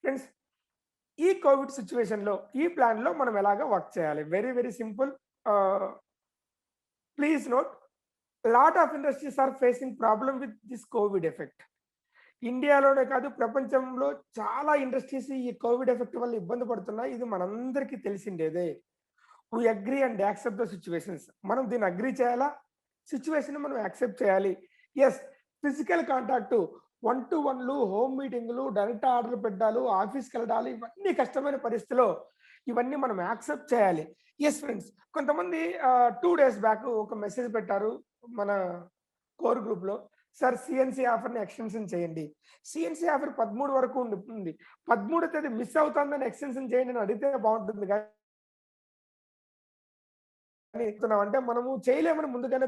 Friends, ఈ Covid సిట్యుయేషన్‌లో ఈ ప్లాన్‌లో మనం ఎలాగా వర్క్ చేయాలి? Very, very simple. Ah, please note, lot of industries are facing problem with this covid effect. ఇండియాలోనే కాదు, ప్రపంచంలో చాలా ఇండస్ట్రీస్ ఈ కోవిడ్ ఎఫెక్ట్ వల్ల ఇబ్బంది పడుతున్నాయి. ఇది మనందరికీ తెలిసిండేదే. We agree and accept the situations. మనం దీన్ని అగ్రీ చేయాలా? సిట్యుయేషన్‌ని మనం యాక్సెప్ట్ చేయాలి. యెస్, ఫిజికల్ కాంటాక్టు, 1-to-1లు, హోమ్ మీటింగులు, డైరెక్ట్ ఆర్డర్‌లు పెట్టడాలు, ఆఫీస్‌కెళ్ళడాలు, ఇవన్నీ కష్టమైన పరిస్థితిలో ఇవన్నీ మనం యాక్సెప్ట్ చేయాలి. యెస్ ఫ్రెండ్స్, కొంతమంది 2 డేస్ బ్యాక్ ఒక మెసేజ్ పెట్టారు మన కోర్ గ్రూప్‌లో. సార్, సీఎన్‌సీ ఆఫర్‌ని ఎక్స్‌టెన్షన్ చేయండి. సీఎన్‌సీ ఆఫర్ 13 వరకు ఉంది. 13వ తేదీ మిస్ అవుతుందని ఎక్స్‌టెన్షన్ చేయండి అని అడిగితే బావుంటుంది గానీ ఇస్తున్నాం అంటే మనము చేయలేమని ముందుగానే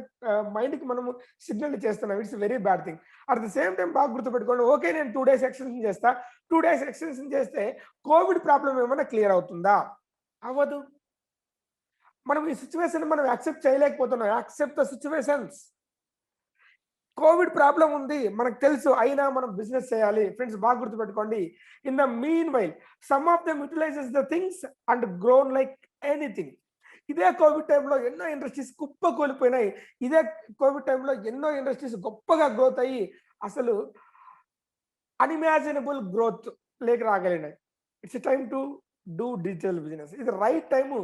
మైండ్‌కి మనము సిగ్నల్ చేస్తున్నాం. It's very bad thing. At the same time బాగా గుర్తుపెట్టుకోండి. ఓకే, నేను 2 డేస్ ఎక్స్‌టెన్షన్ చేస్తా. 2 డేస్ ఎక్స్‌టెన్షన్ చేస్తే కోవిడ్ ప్రాబ్లమ్ ఏమన్నా క్లియర్ అవుతుందా? అవ్వదు. మనం ఈ సిట్యుయేషన్‌ని మనం యాక్సెప్ట్ చేయలేకపోతున్నాం. Accept the situations. Covid problem ఉంది. మనకు తెలుసు. అయినా మనం బిజినెస్ చేయాలి. ఫ్రెండ్స్, బాగా గుర్తుపెట్టుకోండి. In the meanwhile some of them utilizes the things and grown like anything. ఇదే కోవిడ్ టైంలో ఎన్నో ఇండస్ట్రీస్ కుప్పకూలిపోయినాయి. ఇదే కోవిడ్ టైంలో ఎన్నో ఇండస్ట్రీస్ గొప్పగా గ్రోత్ అయ్యి అసలు అన్‌ఇమాజినబుల్ గ్రోత్ లేకి రాగలిగినాయి. It's time to do digital business. ఇది రైట్ టైము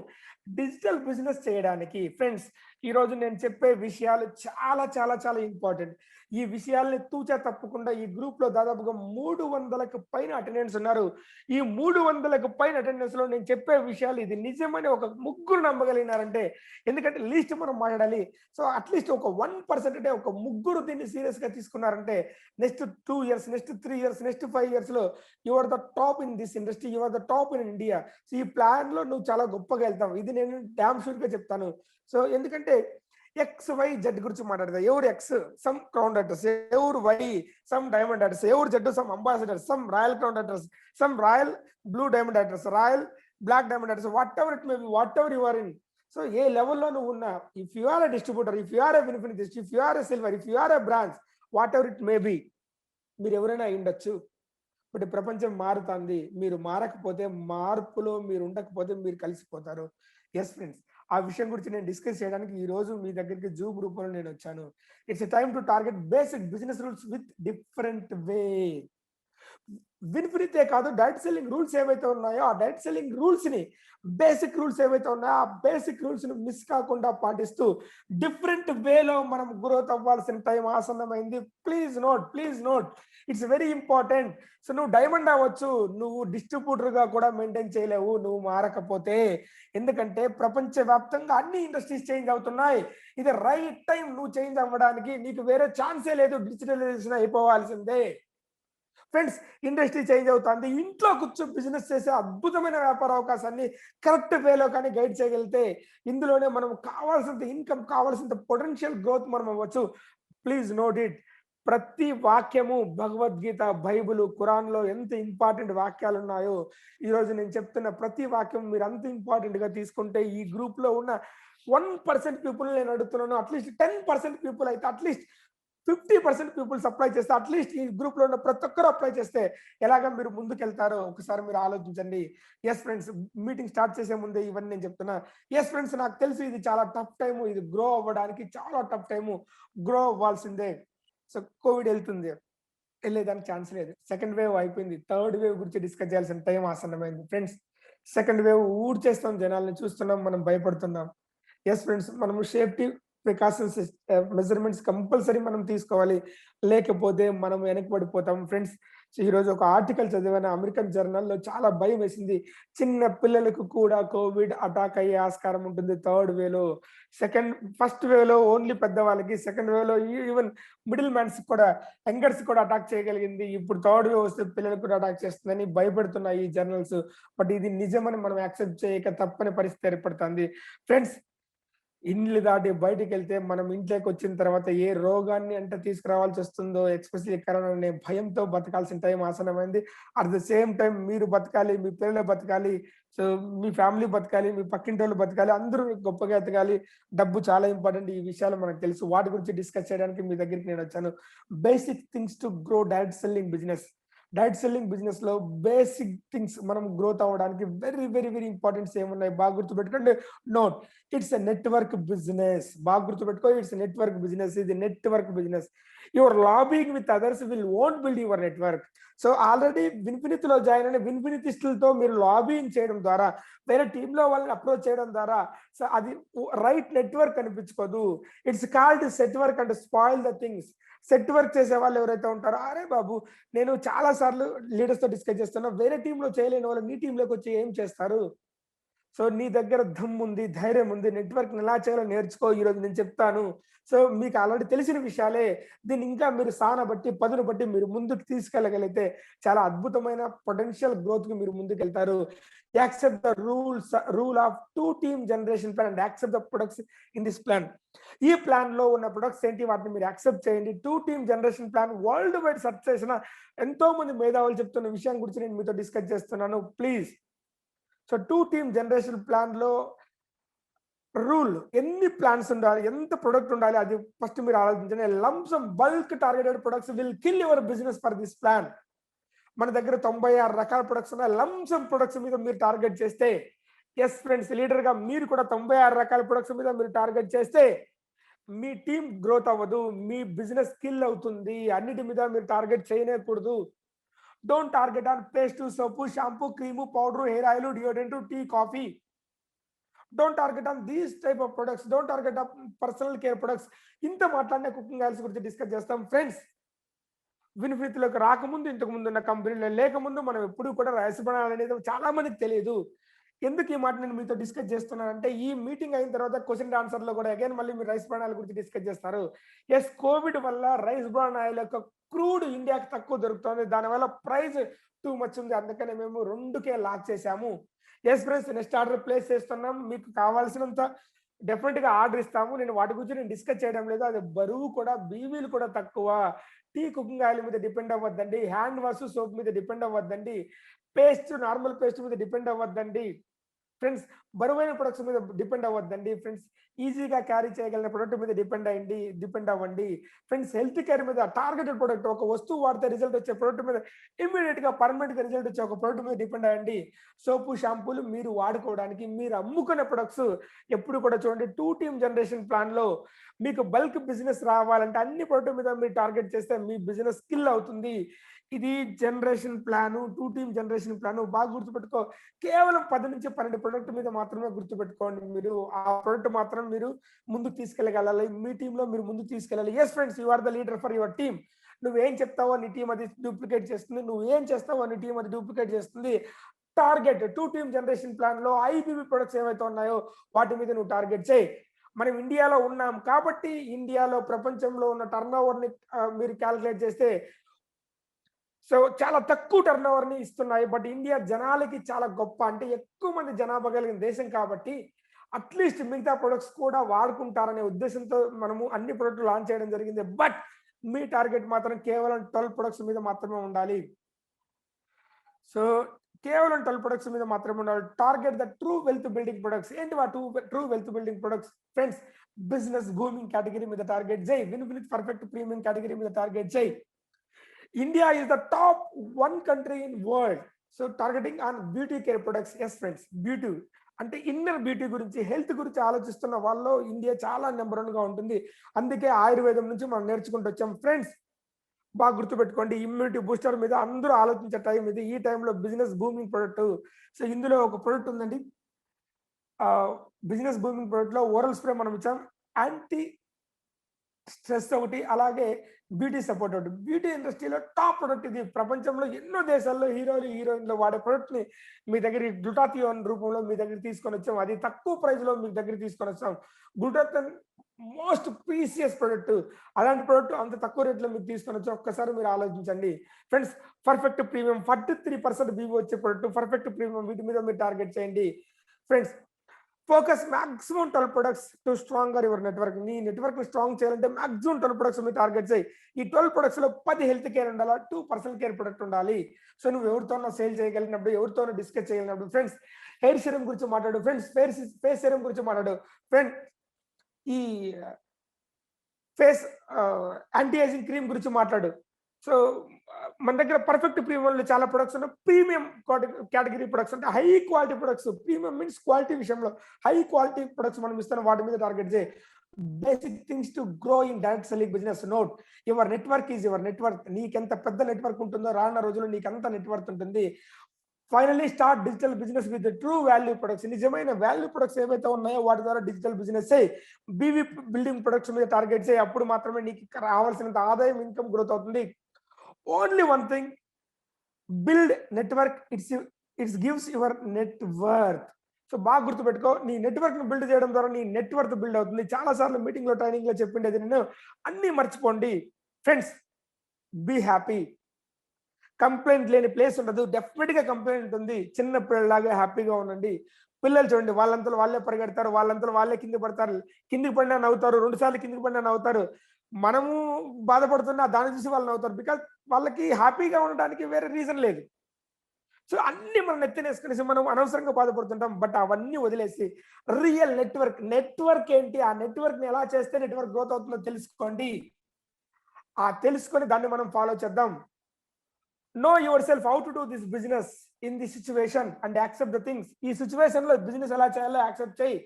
డిజిటల్ బిజినెస్ చేయడానికి. ఫ్రెండ్స్, ఈరోజు నేను చెప్పే విషయాలు చాలా చాలా చాలా ఇంపార్టెంట్. ఈ విషయాల్ని తూచా తప్పకుండా ఈ గ్రూప్‌లో దాదాపుగా 300కి పైన అటెండెన్స్ ఉన్నారు. ఈ 300కి పైన అటెండెన్స్‌లో నేను చెప్పే విషయాలు ఇది నిజమని ఒక ముగ్గురు నమ్మగలిగినారంటే, ఎందుకంటే లీస్ట్ మనం మాట్లాడాలి. సో, అట్‌లీస్ట్ ఒక 1% అంటే ఒక ముగ్గురు దీన్ని సీరియస్‌గా తీసుకున్నారంటే next 2 years, next 3 years, next 5 ఇయర్స్‌లో you are the top in this industry. You are the top in India. So, ఈ ప్లాన్‌లో నువ్వు చాలా గొప్పగా ఎళ్తావు. ఇది నేను డామ్ షూర్‌గా చెప్తాను. సో, ఎందుకంటే ఎక్స్, వై, జెడ్ గురించి మాట్లాడతా. ఎవరు ఎక్స్? Some crown riders. ఎవరు వై? Some diamond riders. ఎవరు Z? Some ambassadors. Some royal crown riders. Some royal blue diamond riders. Royal black diamond riders. Whatever it may be, whatever you are in. So, ఏ లెవెల్‌లో నువ్వున్నా, if you are a distributor, if you are a beneficiary, if you are a silver, if you are a bronze, whatever it may be, మీరెవరైనా అయ్యుండొచ్చు. But ప్రపంచం మారుతాంది. మీరు మారకపోతే, మార్పులో మీరు ఉండకపోతే మీరు కలిసిపోతారు. యెస్ ఫ్రెండ్స్, ఆ విషయం గురించి నేను డిస్కస్ చేయడానికి ఈరోజు మీ దగ్గరికి జూమ్ రూపంలో నేనొచ్చాను. It's a time to target basic business rules with different way. విన్‌ఫ్రీతే కాదు, డైరెక్ట్ సెల్లింగ్ రూల్స్ ఏవైతే ఉన్నాయో, ఆ డైరెక్ట్ సెల్లింగ్ రూల్స్‌ని, బేసిక్ రూల్స్ ఏవైతే ఉన్నాయో, ఆ బేసిక్ రూల్స్‌ని మిస్ కాకుండా పాటిస్తూ డిఫరెంట్ వేలో మనం గ్రోత్ అవ్వాల్సిన టైం ఆసన్నమైంది. Please note, please note. It's very important. So, నువ్వు డైమండ్ అవ్వచ్చు. నువ్వు డిస్ట్రిబ్యూటర్‌గా కూడా మెయింటైన్ చేయలేవు నువ్వు మారకపోతే. ఎందుకంటే ప్రపంచవ్యాప్తంగా అన్ని ఇండస్ట్రీస్ చేంజ్ అవుతున్నాయి. ఇది రైట్ టైం నువ్వు చేంజ్ అవ్వడానికి. నీకు వేరే ఛాన్సే లేదు. డిజిటలైజేషన్ అయిపోవాల్సిందే. ఫ్రెండ్స్, ఇండస్ట్రీ చేంజ్ అవుతుంది. ఇంట్లో కూర్చొని బిజినెస్ చేసే అద్భుతమైన వ్యాపార అవకాశాన్ని కరెక్ట్ వేలో కానీ గైడ్ చేయగలిగితే, ఇందులోనే మనం కావాల్సినంత ఇన్‌కమ్, కావాల్సినంత పొటెన్షియల్ గ్రోత్ మనం అవ్వచ్చు. Please note it. ప్రతి వాక్యము భగవద్గీత, బైబిలు, ఖురాన్‌లో ఎంత ఇంపార్టెంట్ వాక్యాలున్నాయో, ఈరోజు నేను చెప్తున్న ప్రతి వాక్యం మీరు అంత ఇంపార్టెంట్‌గా తీసుకుంటే, ఈ గ్రూప్‌లో ఉన్న 1% పీపుల్ నేను అడుగుతున్నాను. అట్‌లీస్ట్ 10% పీపుల్ అయితే, అట్‌లీస్ట్ 50% పీపుల్స్ అప్లై చేస్తే, అట్‌లీస్ట్ ఈ గ్రూప్‌లో ఉన్న ప్రతి ఒక్కరు అప్లై చేస్తే ఎలాగా మీరు ముందుకెళ్తారో ఒకసారి మీరు ఆలోచించండి. యెస్ ఫ్రెండ్స్, మీటింగ్ స్టార్ట్ చేసే ముందే ఇవన్నీ నేను చెప్తున్నా. యెస్ ఫ్రెండ్స్, నాకు తెలుసు ఇది చాలా టఫ్ టైము. ఇది గ్రో అవ్వడానికి చాలా టఫ్ టైము. గ్రో అవ్వాల్సిందే. సో, కోవిడ్ ఎళ్తుంది. ఎళ్ళేదానికి ఛాన్స్ లేదు. సెకండ్ వేవ్ అయిపోయింది. థర్డ్ వేవ్ గురించి డిస్కస్ చేయాల్సిన టైం ఆసన్నమైంది. ఫ్రెండ్స్, సెకండ్ వేవ్ ఊడ్చేస్తాం జనాల్ని చూస్తున్నాం. మనం భయపడుతున్నాం. యెస్ ఫ్రెండ్స్, మనము సేఫ్టీ ప్రికాషన్స్ మెజర్‌మెంట్స్ కంపల్సరీ మనం తీసుకోవాలి. లేకపోతే మనం వెనకబడిపోతాం. ఫ్రెండ్స్, ఈరోజు ఒక ఆర్టికల్ చదివాను అమెరికన్ జర్నల్‌లో, చాలా భయమేసింది. చిన్న పిల్లలకు కూడా కోవిడ్ అటాక్ అయ్యే ఆస్కారం ఉంటుంది థర్డ్ వేవ్‌లో. ఫస్ట్ వేవ్‌లో ఓన్లీ పెద్దవాళ్ళకి, సెకండ్ వేవ్‌లో ఈవెన్ మిడిల్ మ్యాన్స్ కూడా, యంగర్స్ కూడా అటాక్ చేయగలిగింది. ఇప్పుడు థర్డ్ వేవ్ వస్తే పిల్లలకు కూడా అటాక్ చేస్తుందని భయపెడుతున్నాయి ఈ జర్నల్స్. బట్ ఇది నిజమని మనం యాక్సెప్ట్ చేయక తప్పని పరిస్థితి ఏర్పడుతుంది. ఫ్రెండ్స్, ఇండ్లు దాటి బయటికెళ్తే మనం ఇంట్లోకొచ్చిన తర్వాత ఏ రోగాన్ని అంటే తీసుకురావాల్సొస్తుందో, ఎస్పెషల్లీ కరోనా అనే భయంతో బతకాల్సిన టైం ఆసన్నమైంది. అట్ ద సేమ్ టైమ్ మీరు బతకాలి, మీ పిల్లలు బతకాలి, సో, మీ ఫ్యామిలీ బతకాలి, మీ పక్కింటోళ్ళు బతకాలి, అందరూ గొప్పగా ఎదగాలి. డబ్బు చాలా ఇంపార్టెంట్. ఈ విషయాలు మనకు తెలుసు. వాటి గురించి డిస్కస్ చేయడానికి మీ దగ్గరికి నేనొచ్చాను. Basic things to grow direct selling business. Direct selling బిజినెస్‌లో బేసిక్ థింగ్స్ మనం గ్రోత్ అవ్వడానికి వెరీ ఇంపార్టెంట్స్ ఏమున్నాయి బాగా గుర్తుపెట్టుకోండి. Note, it's a network business. బాగా గుర్తుపెట్టుకో, ఇట్స్ నెట్వర్క్ బిజినెస్. ఇది network business. Your lobbing with others won't build your network. So already విన్ఫినిటీలో జాయిన్ అయిన విన్ఫినిటిస్టులతో మీరు లాబింగ్ చేయడం ద్వారా, వేరే టీంలో వాళ్ళని అప్రోచ్ చేయడం ద్వారా సో అది రైట్ నెట్వర్క్ అనిపించుకోదు. It's called set work and spoil the things. Set work చేసే వాళ్ళు ఎవరైతే ఉంటారో, అరే బాబు నేను చాలా సార్లు లీడర్స్‌తో డిస్కస్ చేస్తున్నా. వేరే టీమ్‌లో చేయలేని వాళ్ళు నీ టీమ్‌లోకి వచ్చి ఏం చేస్తారు? సో నీ దగ్గర దమ్ముంది, ధైర్యం ఉంది. నెట్వర్క్‌ని ఎలా చేయాలో నేర్చుకో. ఈరోజు నేను చెప్తాను. సో మీకు ఆల్రెడీ తెలిసిన విషయాలే. దీన్ని ఇంకా మీరు సానబట్టి, పదును బట్టి మీరు ముందుకు తీసుకెళ్ళగలిగితే చాలా అద్భుతమైన పొటెన్షియల్ గ్రోత్‌కి మీరు ముందుకెళ్తారు. Accept the rule of 2 team generation plan and accept the products in this plan. ఈ ప్లాన్‌లో ఉన్న ప్రొడక్ట్స్ ఏంటి? వాటిని మీరు యాక్సెప్ట్ చేయండి. 2 team generation plan world wide search చేసిన ఎంతో మంది మేధావులు చెప్తున్న విషయం గురించి నేను మీతో డిస్కస్ చేస్తున్నాను. ప్లీజ్. సో 2 టీమ్ జనరేషన్ ప్లాన్‌లో రూల్ ఎన్ని ప్లాన్స్ ఉండాలి? ఎంత ప్రొడక్ట్ ఉండాలి? అది ఫస్ట్ మీరు ఆలోచించండి. Lump some bulk targeted products will kill your business for this plan. మన దగ్గర 96 రకాల ప్రొడక్ట్స్ ఉన్నాయి. లంప్ సమ్ ప్రొడక్ట్స్ మీద మీరు టార్గెట్ చేస్తే, యెస్ ఫ్రెండ్స్, లీడర్‌గా మీరు కూడా 96 రకాల ప్రొడక్ట్స్ మీద మీరు టార్గెట్ చేస్తే, మీ టీమ్ గ్రోత్ అవ్వదు. మీ బిజినెస్ కిల్ అవుతుంది. అన్నిటి మీద మీరు టార్గెట్ చేయనేకూడదు. Don't target on paste, soap, shampoo, cream, powder, hair oil, deodorant, tea, coffee. Don't target on these type of products. Don't target on personal care products. ఇంత మాట్లాడిన cooking oils గురించి discuss చేస్తాం. Friends, వినిఫ్రీత్‌లోకి రాకముందు, ఇంతకు ముందు ఉన్న కంపెనీలో లేకముందు మనం ఎప్పుడూ కూడా రైస్ బ్రాన్ అనేది చాలా మందికి తెలియదు. ఎందుకు ఈ మాట నేను మీతో డిస్కస్ చేస్తున్నానంటే, ఈ మీటింగ్ అయిన తర్వాత క్వెషన్ అండ్ ఆన్సర్‌లో కూడా అగైన్ మళ్ళీ మీరు రైస్ బ్రాన్ ఆయిల్ గురించి డిస్కస్ చేస్తారు. యెస్, కోవిడ్ వల్ల రైస్ బ్రాన్ ఆయిల్ యొక్క క్రూడ్ ఇండియాకి తక్కువ దొరుకుతుంది. దానివల్ల ప్రైస్ టూ మచ్ ఉంది. అందుకనే మేము 2కే లాక్ చేశాము. Yes friends, next order place చేస్తున్నాం. మీకు కావాల్సినంత డెఫినిట్‌గా ఆర్డర్ ఇస్తాము. నేను వాటి గురించి నేను డిస్కస్ చేయడం లేదు. అది బరువు కూడా, బీవీలు కూడా తక్కువ. టీ, కుకింగ్ ఆయిల్ మీద డిపెండ్ అవ్వద్దండి. హ్యాండ్ వాష్, సోప్ మీద డిపెండ్ అవ్వద్దండి. పేస్ట్, నార్మల్ పేస్ట్ మీద డిపెండ్ అవ్వద్దండి. ఫ్రెండ్స్, బరువైన ప్రొడక్ట్స్ మీద డిపెండ్ అవ్వద్దండి. ఫ్రెండ్స్, ఈజీగా క్యారీ చేయగలిగిన ప్రొడక్ట్ మీద డిపెండ్ అవ్వండి. ఫ్రెండ్స్, హెల్త్ కేర్ మీద టార్గెటెడ్ ప్రొడక్ట్, ఒక వస్తువు వాడితే రిజల్ట్ వచ్చే ప్రొడక్ట్ మీద, ఇమ్మీడియేట్‌గా పర్మనెంట్‌గా రిజల్ట్ వచ్చే ఒక ప్రొడక్ట్ మీద డిపెండ్ అవ్వండి. సోపు, షాంపూలు మీరు వాడుకోవడానికి, మీరు అమ్ముకునే ప్రొడక్ట్స్ ఎప్పుడు కూడా చూడండి 2 టీమ్ జనరేషన్ ప్లాన్‌లో మీకు బల్క్ బిజినెస్ రావాలంటే అన్ని ప్రొడక్ట్ మీద మీరు టార్గెట్ చేస్తే మీ బిజినెస్ స్కిల్ అవుతుంది. ఇది generation plan, 2 team generation plan. బాగా గుర్తుపెట్టుకో. కేవలం 10-12 ప్రొడక్ట్ మీద మాత్రమే గుర్తుపెట్టుకోండి మీరు. ఆ ప్రొడక్ట్ మాత్రం మీరు ముందుకు తీసుకెళ్ళగలాలి. మీ టీమ్‌లో మీరు ముందుకు తీసుకెళ్ళాలి. Yes friends, you are the leader for your team. నువ్వేం చెప్తావో నీ టీమ్ అది డూప్లికేట్ చేస్తుంది. నువ్వేం చేస్తావో నీ టీమ్ అది డూప్లికేట్ చేస్తుంది. టార్గెట్ 2 టీమ్ జనరేషన్ ప్లాన్‌లో ఐబీబీ ప్రొడక్ట్స్ ఏవైతే ఉన్నాయో వాటి మీద నువ్వు టార్గెట్ చేయి. మనం ఇండియాలో ఉన్నాం కాబట్టి, ఇండియాలో ప్రపంచంలో ఉన్న టర్నోవర్‌ని మీరు కాలిక్యులేట్ చేస్తే సో చాలా తక్కువ టర్నోవర్‌ని ఇస్తున్నాయి. బట్ ఇండియా జనాలకి చాలా గొప్ప, అంటే ఎక్కువ మంది జనాభా కలిగిన దేశం కాబట్టి, అట్‌లీస్ట్ మిగతా ప్రొడక్ట్స్ కూడా వాడుకుంటారనే ఉద్దేశంతో మనము అన్ని ప్రొడక్ట్‌లు లాంచ్ చేయడం జరిగింది. బట్ మీ టార్గెట్ మాత్రం కేవలం 12 ప్రొడక్ట్స్ మీద మాత్రమే ఉండాలి. సో కేవలం 12 ప్రొడక్ట్స్ మీద మాత్రమే ఉండాలి. Target the true wealth building products. ఏంటి ఆ true wealth building products? Friends, business booming category మీద టార్గెట్ చేయి. విన్ పర్ఫెక్ట్ ప్రీమియం కేటగిరీ మీద టార్గెట్ చేయి. India is the top one country in world. So targeting on beauty care products. Yes friends, beauty అంటే inner beauty గురించి, health గురించి ఆలోచిస్తున్న వాళ్ళలో India చాలా నెంబర్ 1గా ఉంటుంది. అందుకే ఆయుర్వేదం నుంచి మనం నేర్చుకుంటూ వచ్చాం. ఫ్రెండ్స్, బాగా గుర్తుపెట్టుకోండి, ఇమ్యూనిటీ బూస్టర్ మీద అందరూ ఆలోచించే టైం ఇది. ఈ టైంలో బిజినెస్ బూమింగ్ ప్రొడక్ట్. సో ఇందులో ఒక ప్రొడక్ట్ ఉందండి. బిజినెస్ బూమింగ్ ప్రొడక్ట్‌లో ఓరల్ స్ప్రే మనం ఇచ్చాం. యాంటీ స్ట్రెస్ ఒకటి, అలాగే బ్యూటీ సపోర్ట్ ఒకటి. బ్యూటీ ఇండస్ట్రీలో టాప్ ప్రొడక్ట్ ఇది. ప్రపంచంలో ఎన్నో దేశాల్లో హీరోలు, హీరోయిన్‌లు వాడే ప్రొడక్ట్‌ని మీ దగ్గరికి గ్లూటాథియోన్ రూపంలో మీ దగ్గరికి తీసుకొనొచ్చాం. అది తక్కువ ప్రైస్‌లో మీ దగ్గరికి తీసుకొనొచ్చాం. Glutathione most precious product. అలాంటి ప్రొడక్ట్ అంత తక్కువ రేట్‌లో మీకు తీసుకొనొచ్చాం. ఒక్కసారి మీరు ఆలోచించండి. ఫ్రెండ్స్, పర్ఫెక్ట్ ప్రీమియం 43% బీవీ వచ్చే ప్రొడక్ట్, పర్ఫెక్ట్ ప్రీమియం, వీటి మీద మీరు టార్గెట్ చేయండి. Friends, focus maximum 12 products to stronger your network. నీ నెట్వర్క్‌ని స్ట్రాంగ్ చేయాలంటే మాక్సిమం 12 ప్రొడక్ట్స్ మీద టార్గెట్ చేయి. ఈ 12 ప్రొడక్ట్స్‌లో 10 హెల్త్ కేర్ ఉండాలా, 2 పర్సనల్ కేర్ ప్రొడక్ట్ ఉండాలి. సో నువ్వు ఎవరితోనో సేల్ చేయగలిగినప్పుడు, ఎవరితోనో డిస్కస్ చేయగలిగినప్పుడు, ఫ్రెండ్స్, హెయిర్ సీరమ్ గురించి మాట్లాడు. ఫ్రెండ్స్, ఫేస్ సీరమ్ గురించి మాట్లాడు. ఫ్రెండ్, ఈ ఫేస్ యాంటీ ఏజింగ్ క్రీమ్ గురించి మాట్లాడు. సో మన దగ్గర పర్ఫెక్ట్ ప్రీమియంలో చాలా ప్రొడక్ట్స్ ఉన్నాయి. ప్రీమియం కేటగిరీ ప్రొడక్ట్స్ అంటే high quality products. Premium means quality విషయంలో హై క్వాలిటీ ప్రొడక్ట్స్ మనం ఇస్తున్నాం. వాటి మీద టార్గెట్ చేయి. Basic things to grow in direct selling business. Note your network is your network. నీకెంత పెద్ద నెట్వర్క్ ఉంటుందో రానున్న రోజుల్లో నీకు అంత నెట్వర్క్ ఉంటుంది. Finally start digital business with true value products. నిజమైన వాల్యూ ప్రొడక్ట్స్ ఏవైతే ఉన్నాయో వాటి ద్వారా డిజిటల్ బిజినెస్ చేయి. బీవీ బిల్డింగ్ ప్రొడక్ట్స్ మీద టార్గెట్ చేయి. అప్పుడు మాత్రమే నీకు రావాల్సినంత ఆదాయం, ఇన్కమ్ గ్రోత్ అవుతుంది. Only one thing, build network. It's gives your network. So బాగా గుర్తుపెట్టుకో, నీ నెట్వర్క్ ను బిల్డ్ చేయడం ద్వారా నీ నెట్వర్క్ బిల్డ్ అవుతుంది. చాలా సార్లు మీటింగ్ లో, ట్రైనింగ్ లో చెప్పిండేది నేను, అన్ని మర్చిపోండి ఫ్రెండ్స్. Be happy. కంప్లైంట్ లేని ప్లేస్ ఉండదు. డెఫినెట్ గా కంప్లైంట్ ఉంటుంది. చిన్న పిల్లలాగా హ్యాపీగా ఉండండి. పిల్లలు చూడండి, వాళ్ళంతలో వాళ్ళే పరిగెడతారు, వాళ్ళంతలో వాళ్ళే కింద పడతారు. కిందికి పడినా నవ్వుతారు, 2 సార్లు కిందికి పడినా నవ్వుతారు. మనము బాధపడుతున్నా దాన్ని చూసి వాళ్ళు నవ్వుతారు. బికాజ్ వాళ్ళకి హ్యాపీగా ఉండడానికి వేరే రీజన్ లేదు. సో అన్ని మనం నెత్తినేసుకునేసి మనం అనవసరంగా బాధపడుతుంటాం. బట్ అవన్నీ వదిలేసి రియల్ నెట్వర్క్ ఏంటి, ఆ నెట్వర్క్ ని ఎలా చేస్తే నెట్వర్క్ గ్రోత్ అవుతుందో తెలుసుకోండి. ఆ తెలుసుకొని దాన్ని మనం ఫాలో చేద్దాం. Know yourself how to do this business in the situation and accept the things. ఈ సిచ్యువేషన్ లో బిజినెస్ ఎలా చేయాలో యాక్సెప్ట్ చేయి.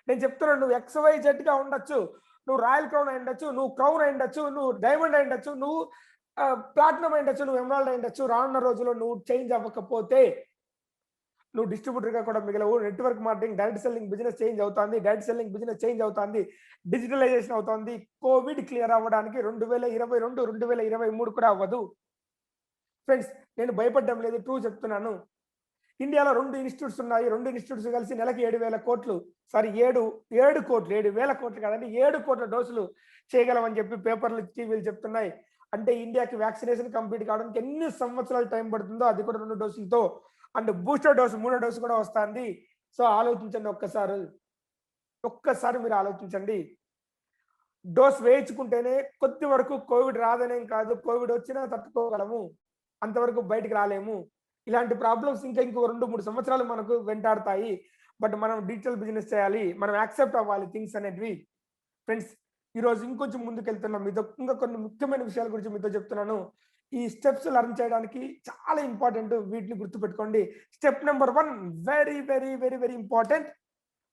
నేను చెప్తున్నాను, నువ్వు XYZ గా ఉండొచ్చు, నువ్వు రాయల్ క్రౌన్ అయి ఉండొచ్చు, నువ్వు క్రౌన్ అయి ఉండొచ్చు, నువ్వు డైమండ్ అయి ఉండొచ్చు, నువ్వు ప్లాటినం అయి ఉండొచ్చు, నువ్వు ఎమరాల్డ్ అయి ఉండొచ్చు. రానున్న రోజుల్లో నువ్వు చేంజ్ అవ్వకపోతే నువ్వు డిస్ట్రిబ్యూటర్ గా కూడా మిగలవు. Network marketing, direct selling business change అవుతుంది. డైరెక్ట్ సెల్లింగ్ బిజినెస్ చేంజ్ అవుతుంది. డిజిటలైజేషన్ అవుతుంది. కోవిడ్ క్లియర్ అవ్వడానికి 2022, 2023 కూడా అవ్వదు. ఫ్రెండ్స్, నేను భయపడడం లేదు, ట్రూ చెప్తున్నాను. ఇండియాలో 2 ఇన్స్టిట్యూట్స్ ఉన్నాయి. 2 ఇన్స్టిట్యూట్స్ కలిసి నెలకి 7,000 కోట్లు, సారీ 7 కోట్లు, 7,000 కోట్లు కాదండి, 7 కోట్ల డోసులు చేయగలమని చెప్పి పేపర్లు, టీవీలు చెప్తున్నాయి. అంటే ఇండియాకి వ్యాక్సినేషన్ కంప్లీట్ కావడానికి ఎన్ని సంవత్సరాలు టైం పడుతుందో అది కూడా 2 డోసులతో. అండ్ బూస్టర్ డోసు, 3వ డోసు కూడా వస్తుంది. సో ఆలోచించండి ఒక్కసారి మీరు ఆలోచించండి. డోస్ వేయించుకుంటేనే కొద్ది వరకు కోవిడ్ రాదనేం కాదు, కోవిడ్ వచ్చినా తట్టుకోగలము, అంతవరకు బయటికి రాలేము. ఇలాంటి ప్రాబ్లమ్స్ ఇంకా ఇంకో 2-3 సంవత్సరాలు మనకు వెంటాడతాయి. బట్ మనం డిజిటల్ బిజినెస్ చేయాలి, మనం యాక్సెప్ట్ అవ్వాలి థింగ్స్ అనేటివి. ఫ్రెండ్స్, ఈరోజు ఇంకొంచెం ముందుకు వెళ్తున్నాం. మీతో ఇంకా కొన్ని ముఖ్యమైన విషయాల గురించి మీతో చెప్తున్నాను. ఈ స్టెప్స్ లర్న్ చేయడానికి చాలా ఇంపార్టెంట్. వీటిని గుర్తుపెట్టుకోండి. Step number 1 very very very very important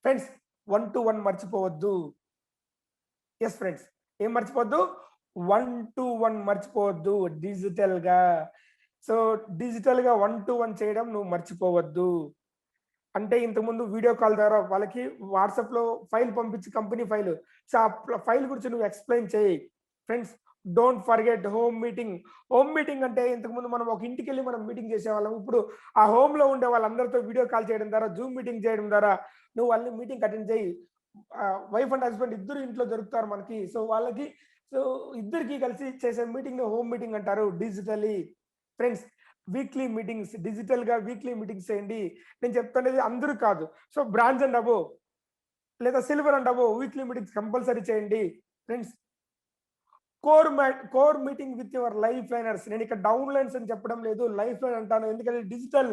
friends. 1-to-1 మర్చిపోవద్దు. ఎస్ ఫ్రెండ్స్, ఏం మర్చిపోవద్దు? 1-to-1 మర్చిపోవద్దు డిజిటల్ గా. సో డిజిటల్ గా 1-to-1 చేయడం నువ్వు మర్చిపోవద్దు. అంటే ఇంతకుముందు వీడియో కాల్ ద్వారా వాళ్ళకి వాట్సాప్ లో ఫైల్ పంపించి, కంపెనీ ఫైల్, సో ఆ ఫైల్ గురించి నువ్వు ఎక్స్ప్లెయిన్ చేయి. Friends, don't forget home meeting. Home meeting అంటే ఇంతకుముందు మనం ఒక ఇంటికి వెళ్ళి మనం మీటింగ్ చేసేవాళ్ళం. ఇప్పుడు ఆ హోమ్ లో ఉండే వాళ్ళందరితో వీడియో కాల్ చేయడం ద్వారా, జూమ్ మీటింగ్ చేయడం ద్వారా నువ్వు వాళ్ళని మీటింగ్ అటెండ్ చేయి. వైఫ్ అండ్ హస్బెండ్ ఇద్దరు ఇంట్లో దొరుకుతారు మనకి. సో వాళ్ళకి, సో ఇద్దరికి కలిసి చేసే మీటింగ్ హోమ్ మీటింగ్ అంటారు digitally. Friends, weekly meetings, digital గా వీక్లీ మీటింగ్స్ చేయండి. నేను చెప్తున్నది అందరూ కాదు. సో బ్రాంజ్ అండ్ అబోవ్ లేదా silver and above weekly meetings compulsory చేయండి. Friends, core meeting with your life liners. నేను ఇక్కడ డౌన్ లైన్స్ అని చెప్పడం లేదు, లైఫ్ లైన్ అంటాను. ఎందుకంటే డిజిటల్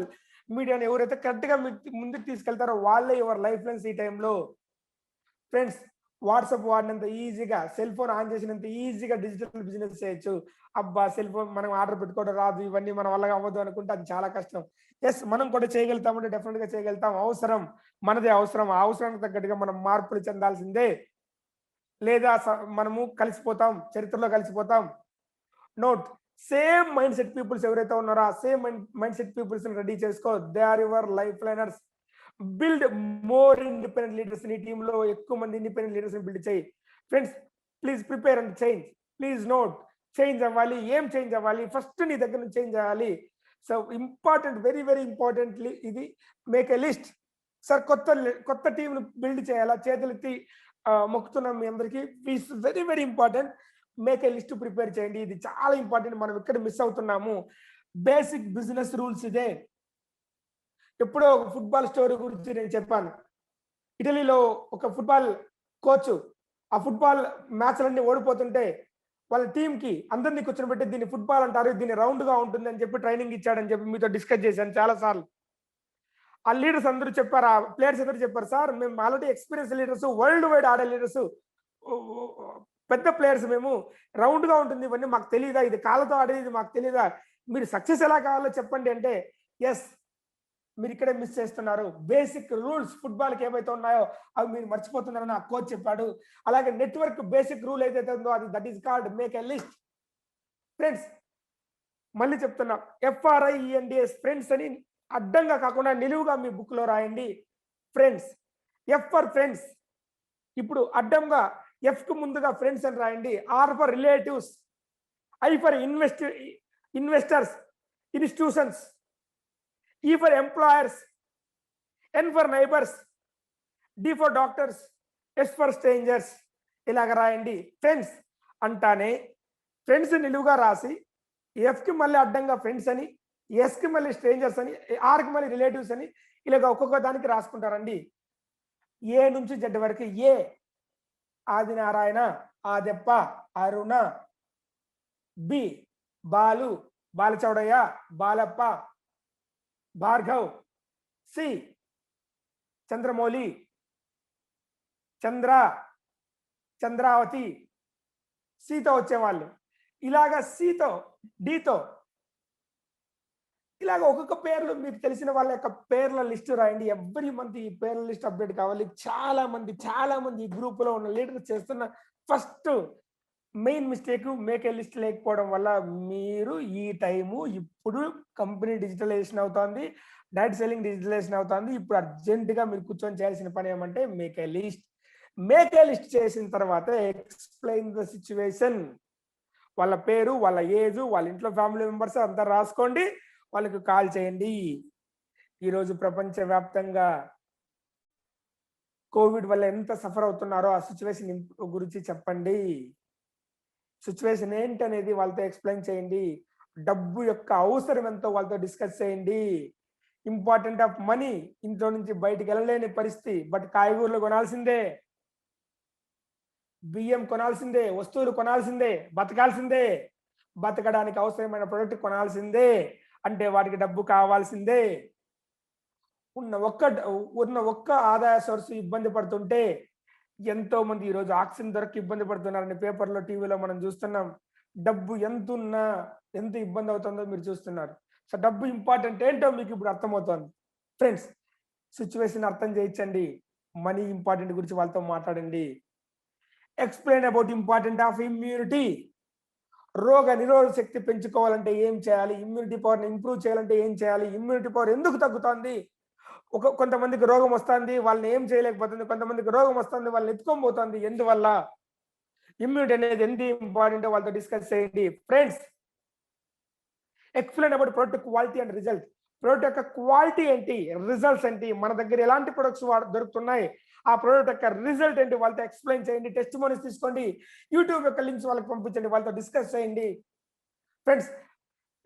మీడియాని ఎవరైతే కరెక్ట్ గా ముందుకు తీసుకెళ్తారో వాళ్ళే యువర్ లైఫ్ లైన్స్ ఈ టైంలో. ఫ్రెండ్స్, వాట్సాప్ వాడినంత ఈజీగా, సెల్ ఫోన్ ఆన్ చేసినంత ఈజీగా డిజిటల్ బిజినెస్ చేయొచ్చు. అబ్బా, సెల్ ఫోన్ మనం ఆర్డర్ పెట్టుకోవడం రాదు, ఇవన్నీ మన వల్ల అవ్వదు అనుకుంటే అది చాలా కష్టం. ఎస్, మనం కూడా చేయగలుగుతామంటే డెఫినెట్ గా చేయగలుగుతాం. అవసరం మనదే అవసరం. ఆ అవసరానికి తగ్గట్టుగా మనం మార్పులు చెందాల్సిందే, లేదా మనము కలిసిపోతాం, చరిత్రలో కలిసిపోతాం. Note, same mind set peoples ఎవరైతే ఉన్నారో ఆ same mind set peoples ready చేసుకో. They are your life liners. Build more independent leaders. నీ టీంలో ఎక్కువ మంది ఇండిపెండెంట్ లీడర్స్ బిల్డ్ చేయి. Friends, please prepare and change. Please note, change అవ్వాలి. ఏం చేంజ్ అవ్వాలి? ఫస్ట్ నీ దగ్గర నుంచి చేంజ్ అవ్వాలి. So important, very very importantly ఇది, మేక్ ఎ లిస్ట్. సార్, కొత్త టీంను బిల్డ్ చేయాలా? చేతులెత్తి మొక్కుతున్నాం మీ అందరికీ. Please, very very important, make a list prepare చేయండి. ఇది చాలా ఇంపార్టెంట్. మనం ఇక్కడ మిస్ అవుతున్నాము. బేసిక్ బిజినెస్ రూల్స్ ఇదే. ఎప్పుడో ఒక ఫుట్బాల్ స్టోరీ గురించి నేను చెప్పాను. ఇటలీలో ఒక ఫుట్బాల్ కోచ్ ఆ ఫుట్బాల్ మ్యాచ్లన్నీ ఓడిపోతుంటే వాళ్ళ టీంకి అందరినీ కూర్చొని దీన్ని ఫుట్బాల్ అంటారు, దీన్ని రౌండ్ గా ఉంటుంది అని చెప్పి ట్రైనింగ్ ఇచ్చాడని చెప్పి మీతో డిస్కస్ చేశాను చాలా సార్లు. ఆ లీడర్స్ అందరూ చెప్పారు, ఆ ప్లేయర్స్ అందరూ చెప్పారు, సార్ మేము already experience leaders, world wide ఆడే లీడర్స్, పెద్ద ప్లేయర్స్, మేము రౌండ్ గా ఉంటుంది ఇవన్నీ మాకు తెలియదా? ఇది కాళ్ళతో ఆడేది మాకు తెలియదా? మీరు సక్సెస్ ఎలా కావాలో చెప్పండి అంటే, ఎస్ మీరు ఇక్కడే మిస్ చేస్తున్నారు. బేసిక్ రూల్స్ ఫుట్బాల్‌కి ఏవైతే ఉన్నాయో అవి మీరు మర్చిపోతున్నారని ఆ కోచ్ చెప్పాడు. అలాగే నెట్‌వర్క్ బేసిక్ రూల్ ఏదైతే ఉందో అది that is called make a list. Friends మళ్ళీ చెప్తున్నా, FRIENDS ఫ్రెండ్స్ అని అడ్డంగా కాకుండా నిలువుగా మీ బుక్‌లో రాయండి. ఫ్రెండ్స్. F for friends. ఇప్పుడు అడ్డంగా ఎఫ్‌కి ముందుగా ఫ్రెండ్స్ అని రాయండి. R for relatives. I for investors, institutions. E for employers. N for neighbours. D for doctors. S for strangers. ఇలాగ రాయండి. ఫ్రెండ్స్ అంటానే ఫ్రెండ్స్ నిలువుగా రాసి ఎఫ్‌కి మళ్ళీ అడ్డంగా ఫ్రెండ్స్ అని, ఎస్‌కి మళ్ళీ స్ట్రేంజర్స్ అని, ఆర్‌కి మళ్ళీ రిలేటివ్స్ అని ఇలాగ ఒక్కొక్క దానికి రాసుకుంటారండి. ఏ నుంచి జెడ్ వరకు. ఏ ఆదినారాయణ, ఆదెప్ప, అరుణ. బి బాలు, బాలచౌడయ్య, బాలప్ప, భార్గవ్. సి చంద్రమౌళి, చంద్ర, చంద్రావతి. సితో వచ్చేవాళ్ళు. ఇలాగ సితో, డితో ఇలాగ ఒక్కొక్క పేర్లు మీకు తెలిసిన వాళ్ళ యొక్క పేర్ల లిస్ట్ రాయండి. ఎవ్రీ మంత్ ఈ పేర్ల లిస్ట్ అప్డేట్ కావాలి. చాలా మంది ఈ గ్రూప్‌లో ఉన్న లీడర్స్ చేస్తున్న first main mistake make a list లేకపోవడం వల్ల మీరు ఈ టైము ఇప్పుడు కంపెనీ డిజిటలైజేషన్ అవుతోంది. డైరెక్ట్ సెల్లింగ్ డిజిటలైజేషన్ అవుతోంది. ఇప్పుడు అర్జెంట్‌గా మీరు కూర్చొని చేయాల్సిన పని ఏమంటే make a list. Make a list చేసిన తర్వాత ఎక్స్‌ప్లెయిన్ ద సిట్యుయేషన్. వాళ్ళ పేరు, వాళ్ళ ఏజ్, వాళ్ళ ఇంట్లో ఫ్యామిలీ మెంబర్స్ అంతా రాసుకోండి. వాళ్ళకి కాల్ చేయండి. ఈరోజు ప్రపంచవ్యాప్తంగా కోవిడ్ వల్ల ఎంత సఫర్ అవుతున్నారో ఆ సిట్యుయేషన్ గురించి చెప్పండి. సిట్యుయేషన్ ఏంటనేది వాళ్ళతో ఎక్స్‌ప్లెయిన్ చేయండి. డబ్బు యొక్క అవసరం ఎంతో వాళ్ళతో డిస్కస్ చేయండి. Important of money. ఇంట్లో నుంచి బయటికెళ్ళలేని పరిస్థితి. బట్ కాయగూరలు కొనాల్సిందే. బియ్యం కొనాల్సిందే. వస్తువులు కొనాల్సిందే. బతకాల్సిందే. బతకడానికి అవసరమైన ప్రొడక్ట్ కొనాల్సిందే. అంటే వాటికి డబ్బు కావాల్సిందే. ఉన్న ఒక్క ఆదాయ సోర్స్ ఇబ్బంది పడుతుంటే ఎంతో మంది ఈరోజు ఆక్సిజన్ దొరక్క ఇబ్బంది పడుతున్నారని పేపర్‌లో, టీవీలో మనం చూస్తున్నాం. డబ్బు ఎంతున్నా ఎంత ఇబ్బంది అవుతుందో మీరు చూస్తున్నారు. సో, డబ్బు ఇంపార్టెంట్ ఏంటో మీకు ఇప్పుడు అర్థమవుతోంది. ఫ్రెండ్స్ సిట్యుయేషన్ అర్థం చేయించండి. మనీ ఇంపార్టెంట్ గురించి వాళ్ళతో మాట్లాడండి. Explain about important of immunity. రోగ నిరోధక శక్తి పెంచుకోవాలంటే ఏం చేయాలి? ఇమ్యూనిటీ పవర్‌ని ఇంప్రూవ్ చేయాలంటే ఏం చేయాలి? ఇమ్యూనిటీ పవర్ ఎందుకు తగ్గుతోంది? కొంతమందికి రోగం వస్తుంది. వాళ్ళని ఏం చేయలేకపోతుంది. కొంతమందికి రోగం వస్తుంది. వాళ్ళని ఎత్తుకొని పోతుంది. ఎందువల్ల? ఇమ్యూనిటీ అనేది ఎంత ఇంపార్టెంటో వాళ్ళతో డిస్కస్ చేయండి. Friends explain about product quality and result. Product యొక్క క్వాలిటీ ఏంటి? రిజల్ట్స్ ఏంటి? మన దగ్గర ఎలాంటి ప్రొడక్ట్స్ దొరుకుతున్నాయి? ఆ ప్రొడక్ట్ యొక్క రిజల్ట్ ఏంటి? వాళ్ళతో ఎక్స్‌ప్లెయిన్ చేయండి. టెస్టిమోనీస్ తీసుకోండి. యూట్యూబ్ యొక్క లింక్స్ వాళ్ళకి పంపించండి. వాళ్ళతో డిస్కస్ చేయండి. ఫ్రెండ్స్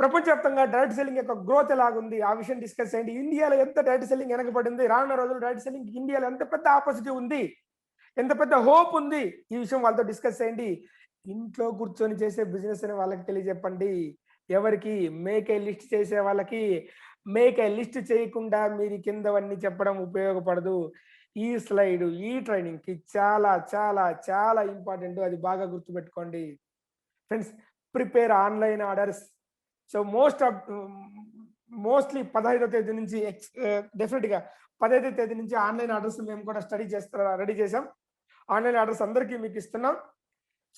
ప్రపంచవ్యాప్తంగా డైరెక్ట్ సెల్లింగ్ యొక్క గ్రోత్ ఎలాగుంది? ఆ విషయం డిస్కస్ చేయండి. ఇండియాలో ఎంత డైరెక్ట్ సెల్లింగ్ వెనకబడింది? రానున్న రోజుల్లో డైరెక్ట్ సెల్లింగ్ ఇండియాలో ఎంత పెద్ద ఆపర్చునిటీ ఉంది? ఎంత పెద్ద హోప్ ఉంది? ఈ విషయం వాళ్ళతో డిస్కస్ చేయండి. ఇంట్లో కూర్చొని చేసే బిజినెస్ అని వాళ్ళకి తెలియజెప్పండి. ఎవరికి? మేక్ ఏ లిస్ట్ చేసే వాళ్ళకి. మేక్ ఏ లిస్ట్ చేయకుండా మీరు కిందవన్నీ చెప్పడం ఉపయోగపడదు. ఈ స్లైడ్, ఈ ట్రైనింగ్‌కి చాలా ఇంపార్టెంట్. అది బాగా గుర్తుపెట్టుకోండి. Friends prepare online orders. So mostly 15వ తేదీ నుంచి డెఫినిట్‌గా 15వ తేదీ నుంచి ఆన్‌లైన్ ఆర్డర్స్ మేము కూడా రెడీ చేసాం. ఆన్‌లైన్ ఆర్డర్స్ అందరికీ మీకు ఇస్తున్నాం.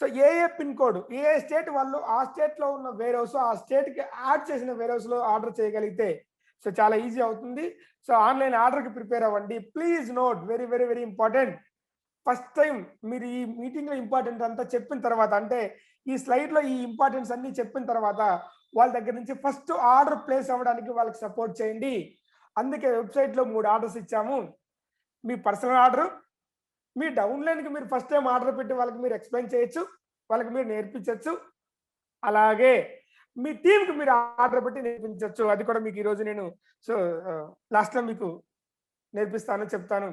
సో ఏ పిన్ కోడ్, ఏ స్టేట్ వాళ్ళు ఆ స్టేట్‌లో ఉన్న వేర్ హౌస్, ఆ స్టేట్‌కి యాడ్ చేసిన వేర్ హౌస్‌లో ఆర్డర్ చేయగలిగితే సో చాలా ఈజీ అవుతుంది. సో ఆన్‌లైన్ ఆర్డర్‌కి ప్రిపేర్ అవ్వండి. Please note very important. First time మీరు ఈ మీటింగ్‌లో ఇంపార్టెంట్ అంతా చెప్పిన తర్వాత అంటే ఈ స్లైడ్‌లో ఈ ఇంపార్టెన్స్ అన్నీ చెప్పిన తర్వాత వాళ్ళ దగ్గర నుంచి ఫస్ట్ ఆర్డర్ ప్లేస్ అవ్వడానికి వాళ్ళకి సపోర్ట్ చేయండి. అందుకే వెబ్‌సైట్‌లో 3 ఆర్డర్స్ ఇచ్చాము. మీ పర్సనల్ ఆర్డర్, మీ డౌన్‌లైన్‌కి మీరు ఫస్ట్ టైం ఆర్డర్ పెట్టి వాళ్ళకి మీరు ఎక్స్‌ప్లెయిన్ చేయొచ్చు. వాళ్ళకి మీరు నేర్పించొచ్చు. అలాగే మీ టీమ్‌కి మీరు ఆర్డర్ పెట్టి నేర్పించొచ్చు. అది కూడా మీకు ఈరోజు నేను సో లాస్ట్‌లో మీకు నేర్పిస్తాను, చెప్తాను.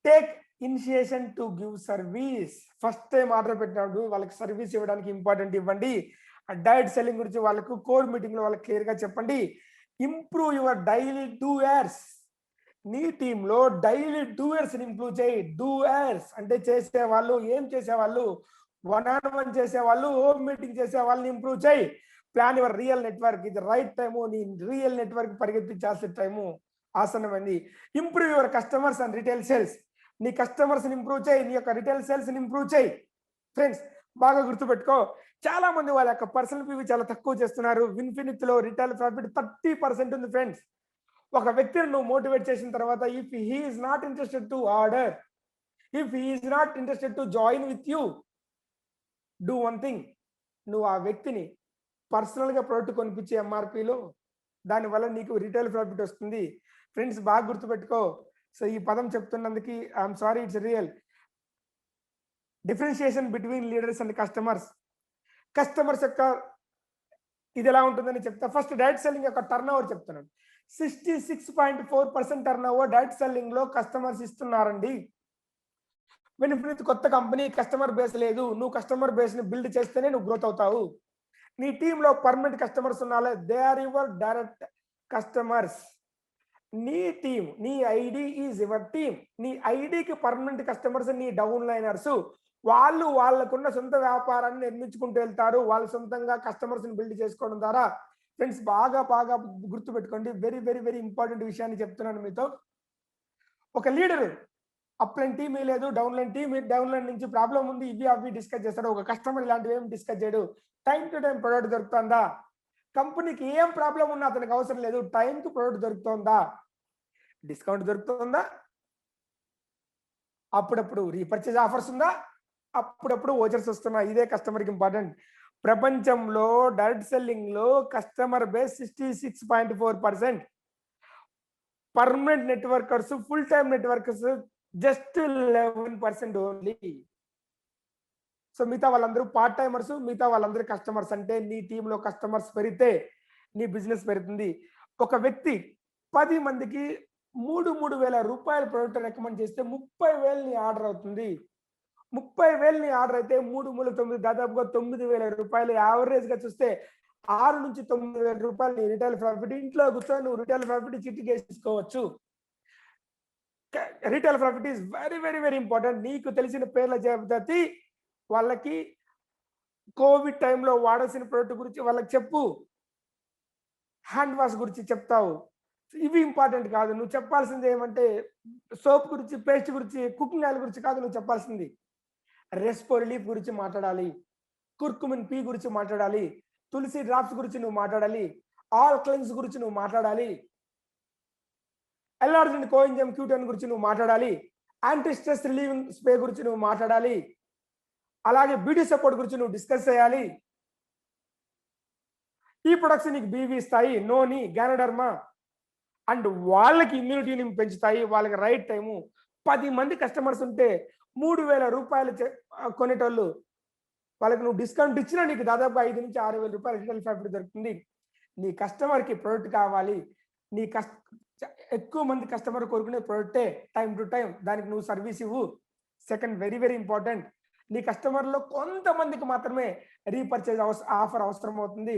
Take initiation to give service. First time order పెట్టినప్పుడు వాళ్ళకి సర్వీస్ ఇవ్వడానికి ఇంపార్టెంట్ ఇవ్వండి. డైరెక్ట్ సెల్లింగ్ గురించి వాళ్ళకు కోర్ మీటింగ్‌లో వాళ్ళకి క్లియర్‌గా చెప్పండి. Improve your daily doers. నీ టీంలో డైలీ డూయర్స్‌ని ఇంప్రూవ్ చేయి. డూయర్స్ అంటే చేసేవాళ్ళు, ఏం చేసేవాళ్ళు? వన్ ఆన్ వన్ చేసేవాళ్ళు, హోమ్ మీటింగ్ చేసే వాళ్ళని ఇంప్రూవ్ చేయి. Plan your real network. ఇది రైట్ టైము, నీ రియల్ నెట్వర్క్ పరిగెత్తించాల్సిన టైము ఆసన్నమైంది. Improve your customers and retail sales. నీ కస్టమర్స్ని ఇంప్రూవ్ చేయి, నీ యొక్క రిటైల్ సేల్స్ని ఇంప్రూవ్ చేయి. ఫ్రెండ్స్ బాగా గుర్తుపెట్టుకో, చాలా మంది వాళ్ళ యొక్క పర్సనల్ పీవీ చాలా తక్కువ చేస్తున్నారు. విన్ఫినిటీలో రిటైల్ ప్రాఫిట్ 30% ఉంది ఫ్రెండ్స్. ఒక వ్యక్తిని నువ్వు మోటివేట్ చేసిన తర్వాత, if he is not interested to order, if he is not interested to join with you, do one thing. నువ్వు ఆ వ్యక్తిని పర్సనల్గా ప్రోడక్ట్ కొనిపించే ఎంఆర్పిలో, దానివల్ల నీకు రిటైల్ ప్రాఫిట్ వస్తుంది. ఫ్రెండ్స్ బాగా గుర్తుపెట్టుకో. సో ఈ పదం చెప్తున్నందుకు I'm sorry, it's real. Differentiation between leaders and customers. Customers యొక్క ఇది ఎలా ఉంటుందని చెప్తా. ఫస్ట్ డైరెక్ట్ సెల్లింగ్ యొక్క టర్న్ ఓవర్ చెప్తున్నాను. 66.4% టర్న్ ఓవర్ డైరెక్ట్ సెల్లింగ్ లో కస్టమర్స్ ఇస్తున్నారండి. విన్ఫినిటీ కొత్త కంపెనీ, కస్టమర్ బేస్ లేదు. నువ్వు కస్టమర్ బేస్ ని బిల్డ్ చేస్తేనే నువ్వు గ్రోత్ అవుతావు. నీ టీంలో పర్మనెంట్ కస్టమర్స్ ఉన్నాలే, they are your direct customers. నీ టీం, నీ ఐడి ఈజ్ యువర్ టీం. నీ ఐడికి పర్మనెంట్ కస్టమర్స్ నీ డౌన్ లైనర్స్. వాళ్ళు వాళ్ళకున్న సొంత వ్యాపారాన్ని నిర్మించుకుంటూ వెళ్తారు. వాళ్ళు సొంతంగా కస్టమర్స్ ని బిల్డ్ చేసుకోవడం ద్వారా. ఫ్రెండ్స్ బాగా బాగా గుర్తుపెట్టుకోండి, వెరీ వెరీ వెరీ ఇంపార్టెంట్ విషయాన్ని చెప్తున్నాను మీతో. ఒక లీడర్ అప్ లైన్ టీమ్ లేదు, down line team, down line నుంచి ప్రాబ్లం ఉంది, ఇవి అవి డిస్కస్ చేస్తాడు. ఒక కస్టమర్ ఇలాంటివి ఏం డిస్కస్ చేయడు. టైం టు టైం ప్రొడక్ట్ దొరుకుతుందా, కంపెనీకి ఏం ప్రాబ్లం ఉన్నా అతనికి అవసరం లేదు, టైంకి ప్రొడక్ట్ దొరుకుతుందా, డిస్కౌంట్ దొరుకుతుందా, అప్పుడప్పుడు రీపర్చేజ్ ఆఫర్స్ ఉందా, అప్పుడప్పుడు ఓచర్స్ వస్తున్నా. ఇదే కస్టమర్కి ఇంపార్టెంట్. ప్రపంచంలో డైరెక్ట్ సెల్లింగ్ లో customer base 66.4%, permanent networkers, full time networkers just 11% only. So మిగతా వాళ్ళందరూ పార్ట్ టైమర్స్, మిగతా వాళ్ళందరూ కస్టమర్స్. అంటే నీ టీంలో కస్టమర్స్ పెరిగితే నీ బిజినెస్ పెరుగుతుంది. ఒక వ్యక్తి 10 మందికి 3,000 రూపాయల ప్రోడక్ట్ రికమెండ్ చేస్తే 30,000 నీ ఆర్డర్ అవుతుంది. 30,000 నీ ఆర్డర్ అయితే 3,9 దాదాపుగా 9,000 రూపాయలు. యావరేజ్ గా చూస్తే 6 నుంచి 9,000 రూపాయలు నీ రిటైల్ ప్రాఫిట్. ఇంట్లో కూర్చొని నువ్వు రిటైల్ ప్రాఫిట్ చిట్టి చేసుకోవచ్చు. Retail profit is very very very important. నీకు తెలిసిన పేర్ల జాబితా వాళ్ళకి కోవిడ్ టైంలో వాడాల్సిన ప్రోడక్ట్ గురించి వాళ్ళకి చెప్పు. హ్యాండ్ వాష్ గురించి చెప్తావు. ఇవి ఇంపార్టెంట్ కాదు. నువ్వు చెప్పాల్సింది ఏమంటే సోప్ గురించి, పేస్ట్ గురించి, కుకింగ్ ఆయిల్ గురించి కాదు నువ్వు చెప్పాల్సింది. రెస్పో రిలీఫ్ గురించి మాట్లాడాలి, కుర్కుమిన్ పీ గురించి మాట్లాడాలి, తులసి డ్రాప్స్ గురించి నువ్వు మాట్లాడాలి, ఆల్ క్లెన్స్ గురించి నువ్వు మాట్లాడాలి, ఎల్ఆర్జిన్ కోఎంజైమ్ Q10 గురించి నువ్వు మాట్లాడాలి, యాంటీ స్ట్రెస్ రిలీవింగ్ స్ప్రే గురించి నువ్వు మాట్లాడాలి, అలాగే బ్యూటీ సపోర్ట్ గురించి నువ్వు డిస్కస్ చేయాలి. ఈ ప్రొడక్ట్స్ నీకు బీవీ ఇస్తాయి, నోని, గ్యానోడర్మా, అండ్ వాళ్ళకి ఇమ్యూనిటీని పెంచుతాయి. వాళ్ళకి రైట్ టైము. 10 మంది కస్టమర్స్ ఉంటే 3,000 రూపాయలు కొనేటోళ్ళు, వాళ్ళకి నువ్వు డిస్కౌంట్ ఇచ్చినా నీకు దాదాపు 5 నుంచి 6,000 రూపాయలు రిటైల్ ప్రాఫిట్ దొరుకుతుంది. నీ కస్టమర్కి ప్రోడక్ట్ కావాలి. నీ ఎక్కువ మంది కస్టమర్ కోరుకునే ప్రోడక్టే టైం టు టైం, దానికి నువ్వు సర్వీస్ ఇవ్వు. సెకండ్ వెరీ వెరీ ఇంపార్టెంట్, నీ కస్టమర్లో కొంతమందికి మాత్రమే రీపర్చేజ్ ఆఫర్ అవసరం అవుతుంది,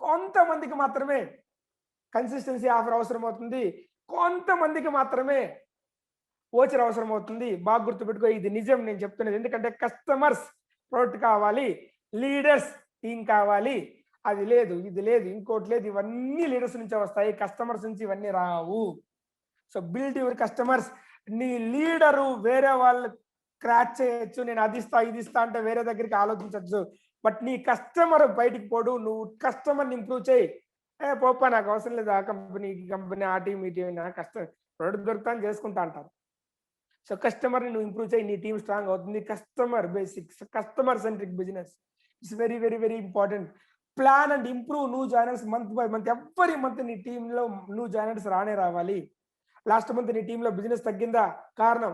కొంతమందికి మాత్రమే కన్సిస్టెన్సీ ఆఫర్ అవసరం అవుతుంది, కొంతమందికి మాత్రమే ఓచర్ అవసరం అవుతుంది. బాగా గుర్తుపెట్టుకో, ఇది నిజం నేను చెప్తున్నది. ఎందుకంటే కస్టమర్స్ ప్రోడక్ట్ కావాలి, లీడర్స్ టీం కావాలి. అది లేదు, ఇది లేదు, ఇంకోటి లేదు. ఇవన్నీ లీడర్స్ నుంచే వస్తాయి, కస్టమర్స్ నుంచి ఇవన్నీ రావు. So build your customers. నీ లీడరు వేరే వాళ్ళు క్రాచ్ చేయొచ్చు, నేను అది ఇస్తా ఇది ఇస్తా అంటే వేరే దగ్గరికి ఆలోచించవచ్చు. బట్ నీ కస్టమర్ బయటికి పోడు. నువ్వు కస్టమర్ని ఇంప్రూవ్ చేయి. పోపా నాకు అవసరం లేదు ఆ కంపెనీ ఈ కంపెనీ ఆ టీం ఈ టీం, నా కస్టమర్ ప్రోడక్ట్ దొరుకుతాను చేసుకుంటా అంటారు. సో కస్టమర్ని నువ్వు ఇంప్రూవ్ చేయి, నీ టీం స్ట్రాంగ్ అవుతుంది. Customer basics, customer centric business it's very very very important. Plan and improve new joiners month by month. Every month నీ టీంలో న్యూ జాయినర్స్ రావాలి. లాస్ట్ మంత్ నీ టీంలో బిజినెస్ తగ్గిందా, కారణం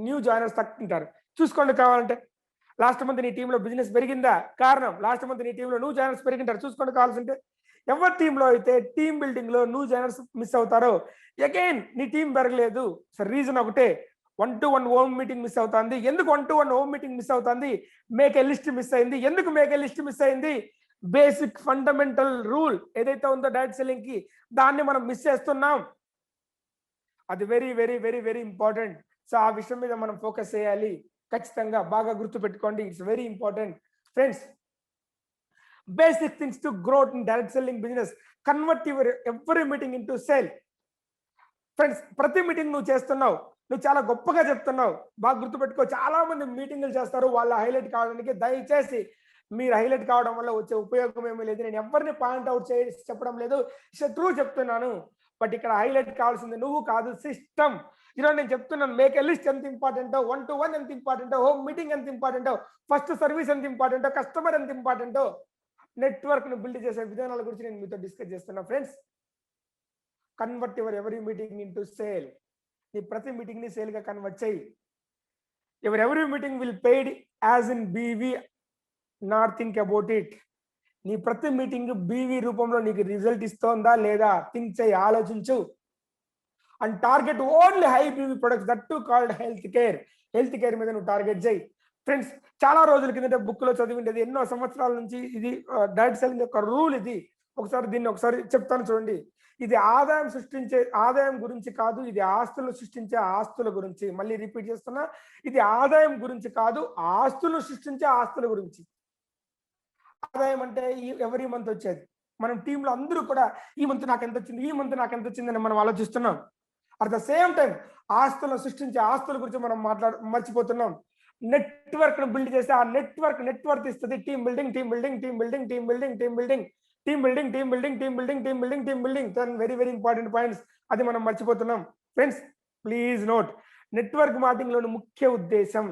న్యూ జాయినర్స్ తగ్గుతుంటారు, చూసుకోండి. కావాలంటే లాస్ట్ మంత్ నీ టీంలో బిజినెస్ పెరిగిందా, కారణం లాస్ట్ మంత్ నీ టీంలో న్యూ జాయినర్స్ పెరిగింటారు, చూసుకోండి. కావాల్సింటే ఎవరి టీంలో అయితే టీమ్ బిల్డింగ్ లో న్యూ జాయినర్స్ మిస్ అవుతారో, అగైన్ నీ టీం పెరగలేదు. సో రీజన్ ఒకటే, 1-to-1 హోమ్ మీటింగ్ మిస్ అవుతుంది. ఎందుకు 1-to-1 హోమ్ మీటింగ్ మిస్ అవుతుంది? మేక్ ఎ లిస్ట్ మిస్ అయింది. ఎందుకు మేక్ ఎ లిస్ట్ మిస్ అయింది? బేసిక్ ఫండమెంటల్ రూల్ ఏదైతే ఉందో డైరెక్ట్ సెల్లింగ్ కి, దాన్ని మనం మిస్ చేస్తున్నాం. అది very very very very important. So ఆ విషయం మీద మనం ఫోకస్ చేయాలి ఖచ్చితంగా. బాగా గుర్తుపెట్టుకోండి, it's very important friends. Basic things to grow in direct selling business. Convert your every meeting into sale. Friends, ప్రతి మీటింగ్ నువ్వు చేస్తున్నావు, నువ్వు చాలా గొప్పగా చెప్తున్నావు, బాగా గుర్తుపెట్టుకో. చాలా మంది మీటింగులు చేస్తారు, వాళ్ళ హైలైట్ కావడానికి. దయచేసి మీరు హైలైట్ కావడం వల్ల వచ్చే ఉపయోగం ఏమీ లేదు. నేను ఎవరిని పాయింట్ అవుట్ చేసి చెప్పడం లేదు, ట్రూ చెప్తున్నాను. బట్ ఇక్కడ హైలైట్ కావాల్సింది నువ్వు కాదు, సిస్టమ్. ఈరోజు నేను చెప్తున్నాను, మేక్ ఎ లిస్ట్ ఎంత ఇంపార్టెంటో, 1 to 1 ఎంత ఇంపార్టెంటో, హోమ్ మీటింగ్ ఎంత ఇంపార్టెంటో, ఫస్ట్ సర్వీస్ ఎంత ఇంపార్టెంటో, కస్టమర్ ఎంత ఇంపార్టెంటో, నెట్వర్క్ ను బిల్డ్ చేసే విధానాల గురించి నేను మీతో డిస్కస్ చేస్తున్నా. Friends, convert your every meeting into sale. నీ ప్రతి మీటింగ్ ని సేల్ గా కన్వర్ట్ చేయి. Your every meeting will paid as in BV, not think about it. నీ ప్రతి మీటింగ్ బీవీ రూపంలో నీకు రిజల్ట్ ఇస్తోందా లేదా థింక్ చేయి, ఆలోచించు. And target only high BV products, that to called health care. Health care మీద నువ్వు టార్గెట్ చేయి. ఫ్రెండ్స్, చాలా రోజుల కిందట బుక్ లో చదివిండేది, ఎన్నో సంవత్సరాల నుంచి ఇది డైరెక్ట్ సెల్లింగ్ యొక్క రూల్. ఇది దీన్ని ఒకసారి చెప్తాను చూడండి. ఇది ఆదాయం గురించి కాదు, ఇది ఆస్తులు సృష్టించే ఆస్తుల గురించి. మళ్ళీ రిపీట్ చేస్తున్నా, ఇది ఆదాయం గురించి కాదు, ఆస్తులు సృష్టించే ఆస్తుల గురించి. ఆదాయం అంటే ఎవరీ మంత్ వచ్చేది. మనం టీంలో అందరూ కూడా ఈ మంత్ నాకు ఎంత వచ్చింది, ఈ మంత్ నాకు ఎంత వచ్చింది అని మనం ఆలోచిస్తున్నాం. అట్ ద సేమ్ టైం ఆస్తులను సృష్టించే ఆస్తుల గురించి మనం మర్చిపోతున్నాం. నెట్వర్క్ ను బిల్డ్ చేస్తే ఆ నెట్వర్క్ ఇస్తుంది. Team building, very very important points. అది మనం మర్చిపోతున్నాం. Friends, please note, network marketing లోని ముఖ్య ఉద్దేశం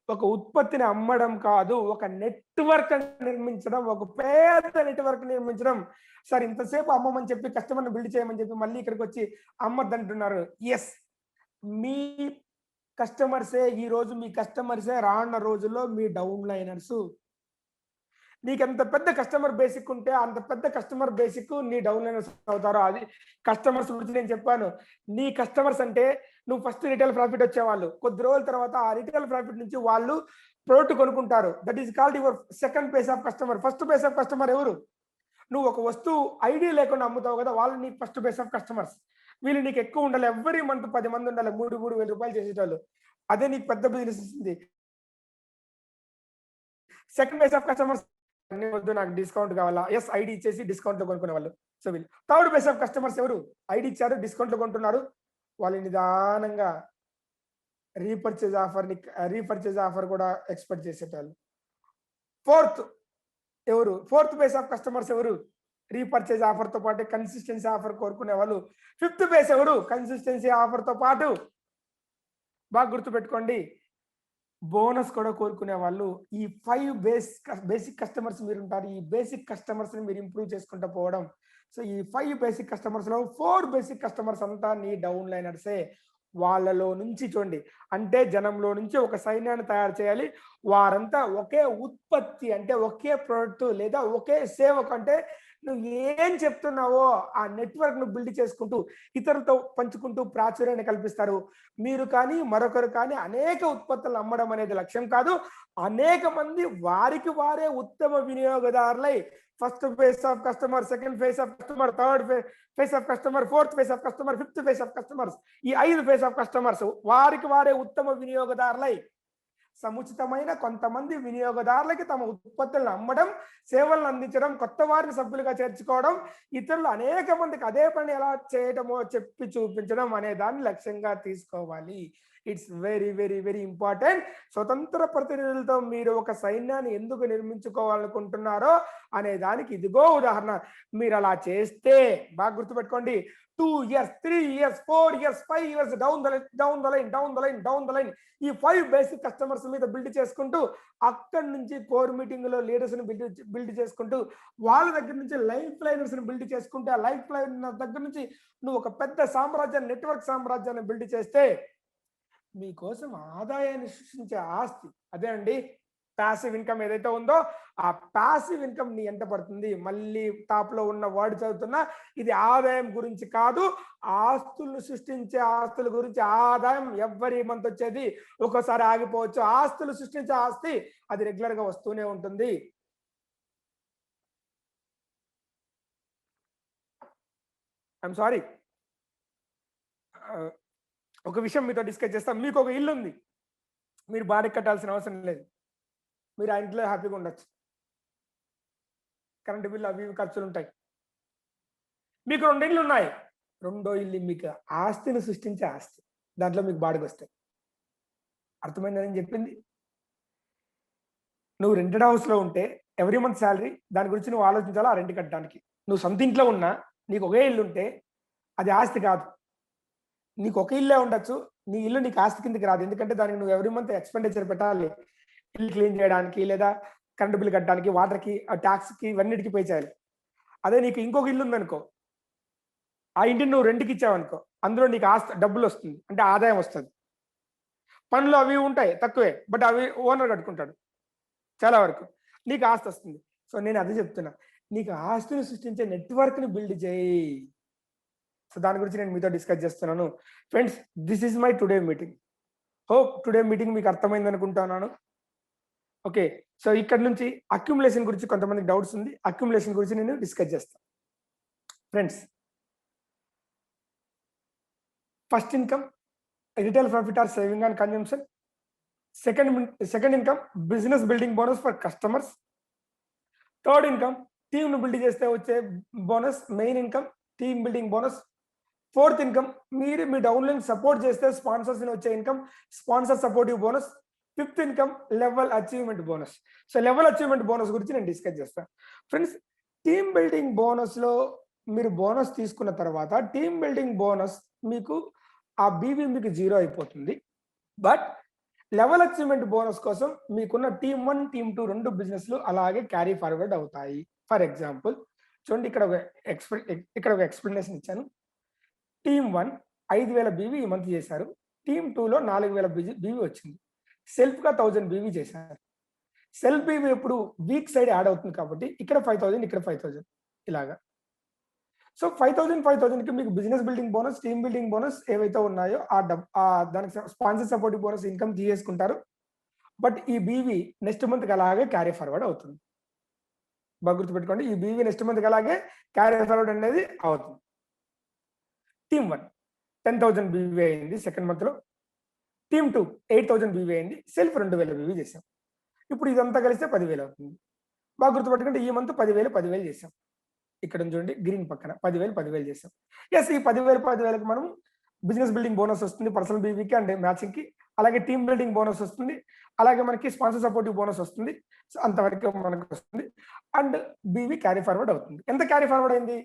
ఒక ఉత్పత్తిని అమ్మడం కాదు, ఒక నెట్వర్క్ నిర్మించడం, ఒక పేద నెట్వర్క్ నిర్మించడం. సార్, ఇంతసేపు అమ్మమని చెప్పి కస్టమర్ని బిల్డ్ చేయమని చెప్పి మళ్ళీ ఇక్కడికి వచ్చి అమ్మద్దంటున్నారు. ఎస్, మీ కస్టమర్సే ఈ రోజు, మీ కస్టమర్సే రానున్న రోజుల్లో మీ డౌన్ లైనర్స్. నీకు ఎంత పెద్ద కస్టమర్ బేసిక్ ఉంటే అంత పెద్ద కస్టమర్ బేసిక్ నీ డౌన్ లైనర్స్ అవుతారో. అది కస్టమర్స్ గురించి నేను చెప్పాను. నీ కస్టమర్స్ అంటే నువ్వు ఫస్ట్ రిటైల్ ప్రాఫిట్ వచ్చేవాళ్ళు, కొద్ది రోజుల తర్వాత ఆ రిటైల్ ప్రాఫిట్ నుంచి వాళ్ళు ప్రోడక్ట్ కొనుక్కుంటారు. That is called your second base of customer. First base of customer ఎవరు? నువ్వు ఒక వస్తువు ఐడియా లేకుండా అమ్ముతావు కదా, వాళ్ళు నీకు ఫస్ట్ బేస్ ఆఫ్ కస్టమర్స్. వీళ్ళు నీకు ఎక్కువ ఉండాలి, ఎవ్రీ మంత్ 10 మంది ఉండాలి, 3,000 రూపాయలు చేసేటోళ్ళు. అదే నీకు పెద్ద బిజినెస్ ఇస్తుంది. సెకండ్ బేస్ ఆఫ్ కస్టమర్స్, అన్ని వద్దు నాకు డిస్కౌంట్ కావాలా, ఎస్ ఐడి ఇచ్చేసి డిస్కౌంట్ లో కొనుక్కునే వాళ్ళు. సో వీళ్ళు థర్డ్ బేస్ ఆఫ్ కస్టమర్స్ ఎవరు? ఐడి ఇచ్చారు, డిస్కౌంట్ లో కొంటున్నారు, వాళ్ళు నిదానంగా రీపర్చేజ్ ఆఫర్ కూడా ఎక్స్పెక్ట్ చేసేటాళ్ళు. ఫోర్త్ బేస్ ఆఫ్ కస్టమర్స్ ఎవరు? రీపర్చేజ్ ఆఫర్ తో పాటు కన్సిస్టెన్సీ ఆఫర్ కోరుకునే వాళ్ళు. ఫిఫ్త్ బేస్ ఎవరు? కన్సిస్టెన్సీ ఆఫర్ తో పాటు బాగా గుర్తుపెట్టుకోండి, బోనస్ కూడా కోరుకునే వాళ్ళు. ఈ 5 బేసిక్ కస్టమర్స్ మీరు ఉంటారు. ఈ బేసిక్ కస్టమర్స్ ని మీరు ఇంప్రూవ్ చేసుకుంటూ పోవడం. సో ఈ 5 బేసిక్ కస్టమర్స్ లో 4 బేసిక్ కస్టమర్స్ అంతా నీ డౌన్ లైనర్సే. వాళ్ళలో నుంచి చూడండి, అంటే జనంలో నుంచి ఒక సైన్యాన్ని తయారు చేయాలి. వారంతా ఒకే ఉత్పత్తి అంటే ఒకే ప్రోడక్ట్ లేదా ఒకే సేవకు, అంటే నువ్వు ఏం చెప్తున్నావో ఆ నెట్వర్క్ ను బిల్డ్ చేసుకుంటూ ఇతరులతో పంచుకుంటూ ప్రాచుర్యాన్ని కల్పిస్తారు. మీరు కానీ మరొకరు కానీ అనేక ఉత్పత్తులను అమ్మడం అనేది లక్ష్యం కాదు. అనేక మంది వారికి వారే ఉత్తమ వినియోగదారులై first phase of customer, second phase of customer, third phase of customer, fourth phase of customer, fifth phase of customers, ఈ 5 ఫేస్ ఆఫ్ కస్టమర్స్ వారికి వారే ఉత్తమ వినియోగదారులై సముచితమైన కొంతమంది వినియోగదారులకి తమ ఉత్పత్తులను అమ్మడం, సేవలను అందించడం, కొత్త వారిని సభ్యులుగా చేర్చుకోవడం, ఇతరులు అనేక మందికి అదే పని ఎలా చేయటమో చెప్పి చూపించడం అనే దాన్ని లక్ష్యంగా తీసుకోవాలి. It's very very very important. స్వతంత్ర ప్రతినిధులతో మీరు ఒక సైన్యాన్ని ఎందుకు నిర్మించుకోవాలనుకుంటున్నారో అనే దానికి ఇదిగో ఉదాహరణ. మీరు అలా చేస్తే బాగా గుర్తుపెట్టుకోండి, 2 years, 3 years, 4 years, 5 years down the line ఈ 5 బేసిక్ కస్టమర్స్ మీద బిల్డ్ చేసుకుంటూ, అక్కడి నుంచి కోర్ మీటింగ్ లో లీడర్స్ ని బిల్డ్ చేసుకుంటూ, వాళ్ళ దగ్గర నుంచి లైఫ్ లైనర్స్ ని బిల్డ్ చేసుకుంటూ, ఆ లైఫ్ లైనర్ దగ్గర నుంచి నువ్వు ఒక పెద్ద సామ్రాజ్యాన్ని, నెట్వర్క్ సామ్రాజ్యాన్ని బిల్డ్ చేస్తే మీకోసం ఆదాయాన్ని సృష్టించే ఆస్తి అదే అండి ప్యాసివ్ ఇన్కమ్ ఏదైతే ఉందో ఆ ప్యాసివ్ ఇన్కమ్ ని ఎంత పడుతుంది. మళ్ళీ టాప్ లో ఉన్న వర్డ్ చదువుతున్నా, ఇది ఆదాయం గురించి కాదు, ఆస్తులు సృష్టించే ఆస్తుల గురించి. ఆదాయం ఎవ్రీ మంత్ వచ్చేది, ఒక్కోసారి ఆగిపోవచ్చు. ఆస్తులు సృష్టించే ఆస్తి అది రెగ్యులర్ గా వస్తూనే ఉంటుంది. ఐఎమ్ సారీ, ఒక విషయం మీతో డిస్కస్ చేస్తాం. మీకు ఒక ఇల్లు ఉంది, మీరు బాడీ కట్టాల్సిన అవసరం లేదు, మీరు ఆ ఇంట్లో హ్యాపీగా ఉండొచ్చు. కరెంటు బిల్లు అవి ఇవి ఖర్చులు ఉంటాయి. మీకు 2 ఇళ్ళు ఉన్నాయి. రెండో ఇల్లు మీకు ఆస్తిని సృష్టించే ఆస్తి. దాంట్లో మీకు బాడుగొస్తాయి. అర్థమైందా నేను చెప్పింది? నువ్వు రెంటెడ్ హౌస్‌లో ఉంటే ఎవ్రీ మంత్ సాలరీ దాని గురించి నువ్వు ఆలోచించాలా ఆ రెంట్ కట్టడానికి. నువ్వు సొంత ఇంట్లో ఉన్నా నీకు ఒకే ఇల్లు ఉంటే అది ఆస్తి కాదు. నీకు ఒక ఇల్లే ఉండొచ్చు. నీ ఇల్లు నీకు ఆస్తి కిందకి రాదు. ఎందుకంటే దానికి నువ్వు ఎవ్రీ మంత్ ఎక్స్‌పెండిచర్ పెట్టాలి. ఇల్లు క్లీన్ చేయడానికి లేదా కరెంట్ బిల్ కట్టడానికి, వాటర్‌కి, టాక్స్‌కి ఇవన్నిటికి పే చేయాలి. అదే నీకు ఇంకొక ఇల్లు ఉందనుకో, ఆ ఇంటిని నువ్వు రెంట్‌కి ఇచ్చావనుకో, అందులో నీకు డబ్బులొస్తుంది. అంటే ఆదాయం వస్తది. పనులు అవి ఉంటాయి తక్కువే. బట్ అవి ఓనర్ కట్టుకుంటాడు చాలా వరకు. నీకు ఆస్తొస్తుంది. సో, నేను అదే చెప్తున్నా. నీకు ఆస్తిని సృష్టించే నెట్‌వర్క్‌ని బిల్డ్ చేయి. సో, దాని గురించి నేను మీతో డిస్కస్ చేస్తున్నాను. Friends, this is my today meeting. Hope today meeting మీకు అర్థమైందనుకుంటున్నాను. ఓకే. సో, ఇక్కడి నుంచి అక్యుములేషన్ గురించి కొంతమందికి డౌట్స్ ఉంది. అక్యుములేషన్ గురించి నేను డిస్కస్ చేస్తాను. Friends, first income retail profit or saving and consumption. Second income business building bonus for customers. Third income టీమ్‌ను బిల్డ్ చేస్తే వచ్చే bonus, main income team building bonus. Fourth income మీరు మీ డౌన్‌లైన్ సపోర్ట్ చేస్తే sponsors నుంచి వచ్చే income, sponsor supportive bonus. Fifth income level achievement bonus. So, level achievement bonus గురించి నేను డిస్కస్ చేస్తాను. ఫ్రెండ్స్, టీమ్ బిల్డింగ్ బోనస్‌లో మీరు బోనస్ తీసుకున్న తర్వాత టీమ్ బిల్డింగ్ బోనస్ మీకు ఆ బీవీ మీకు 0 అయిపోతుంది. బట్ లెవెల్ అచీవ్‌మెంట్ బోనస్ కోసం మీకున్న టీమ్ 1, టీమ్ 2 2 బిజినెస్‌లు అలాగే క్యారీ ఫార్వర్డ్ అవుతాయి. ఫర్ ఎగ్జాంపుల్ చూడండి, ఇక్కడ ఒక ఎక్స్‌ప్లనేషన్ ఇచ్చాను. టీమ్ 1 5,000 బీవీ ఈ మంత్ చేశారు. టీమ్ 2లో 4,000 బీవీ వచ్చింది. సెల్ఫ్‌గా 1000 బీవీ చేశారు. సెల్ఫ్ బీవీ ఎప్పుడు వీక్ సైడ్ యాడ్ అవుతుంది కాబట్టి ఇక్కడ 5,000 ఇక్కడ 5,000 ఇలాగా. సో, 5,000కి మీకు business building bonus, team building bonus ఏవైతే ఉన్నాయో దానికి స్పాన్సర్ సపోర్టివ్ బోనస్ ఇన్‌కమ్ తీసేసుకుంటారు. బట్ ఈ బీవీ నెక్స్ట్ మంత్‌కి అలాగే క్యారీ ఫార్వర్డ్ అవుతుంది. బాగా గుర్తుపెట్టుకోండి. ఈ బీవీ నెక్స్ట్ మంత్‌కి అలాగే క్యారీ ఫార్వర్డ్ అనేది అవుతుంది. టీమ్ 1 10,000 బీవీ అయింది సెకండ్ మంత్‌లో. టీమ్ 2 8,000 బీవీ అయింది. సెల్ఫ్ 2,000 బీవీ చేసాం. ఇప్పుడు ఇదంతా కలిస్తే 10,000 అవుతుంది. బాగా గుర్తుపెట్టుకుంటే ఈ మంత్ 10,000 చేసాం. ఇక్కడ చూడండి గ్రీన్ పక్కన 10,000 చేసాం. యెస్, ఈ 10,000కి మనం బిజినెస్ బిల్డింగ్ బోనస్ వస్తుంది పర్సనల్ బీవీకి అండ్ మ్యాచింగ్‌కి. అలాగే టీమ్ బిల్డింగ్ బోనస్ వస్తుంది. అలాగే మనకి స్పాన్సర్ సపోర్టివ్ బోనస్ వస్తుంది. సో, అంతవరకు మనకు వస్తుంది. అండ్ బీవీ క్యారీ ఫార్వర్డ్ అవుతుంది. ఎంత క్యారీ ఫార్వర్డ్ అయింది?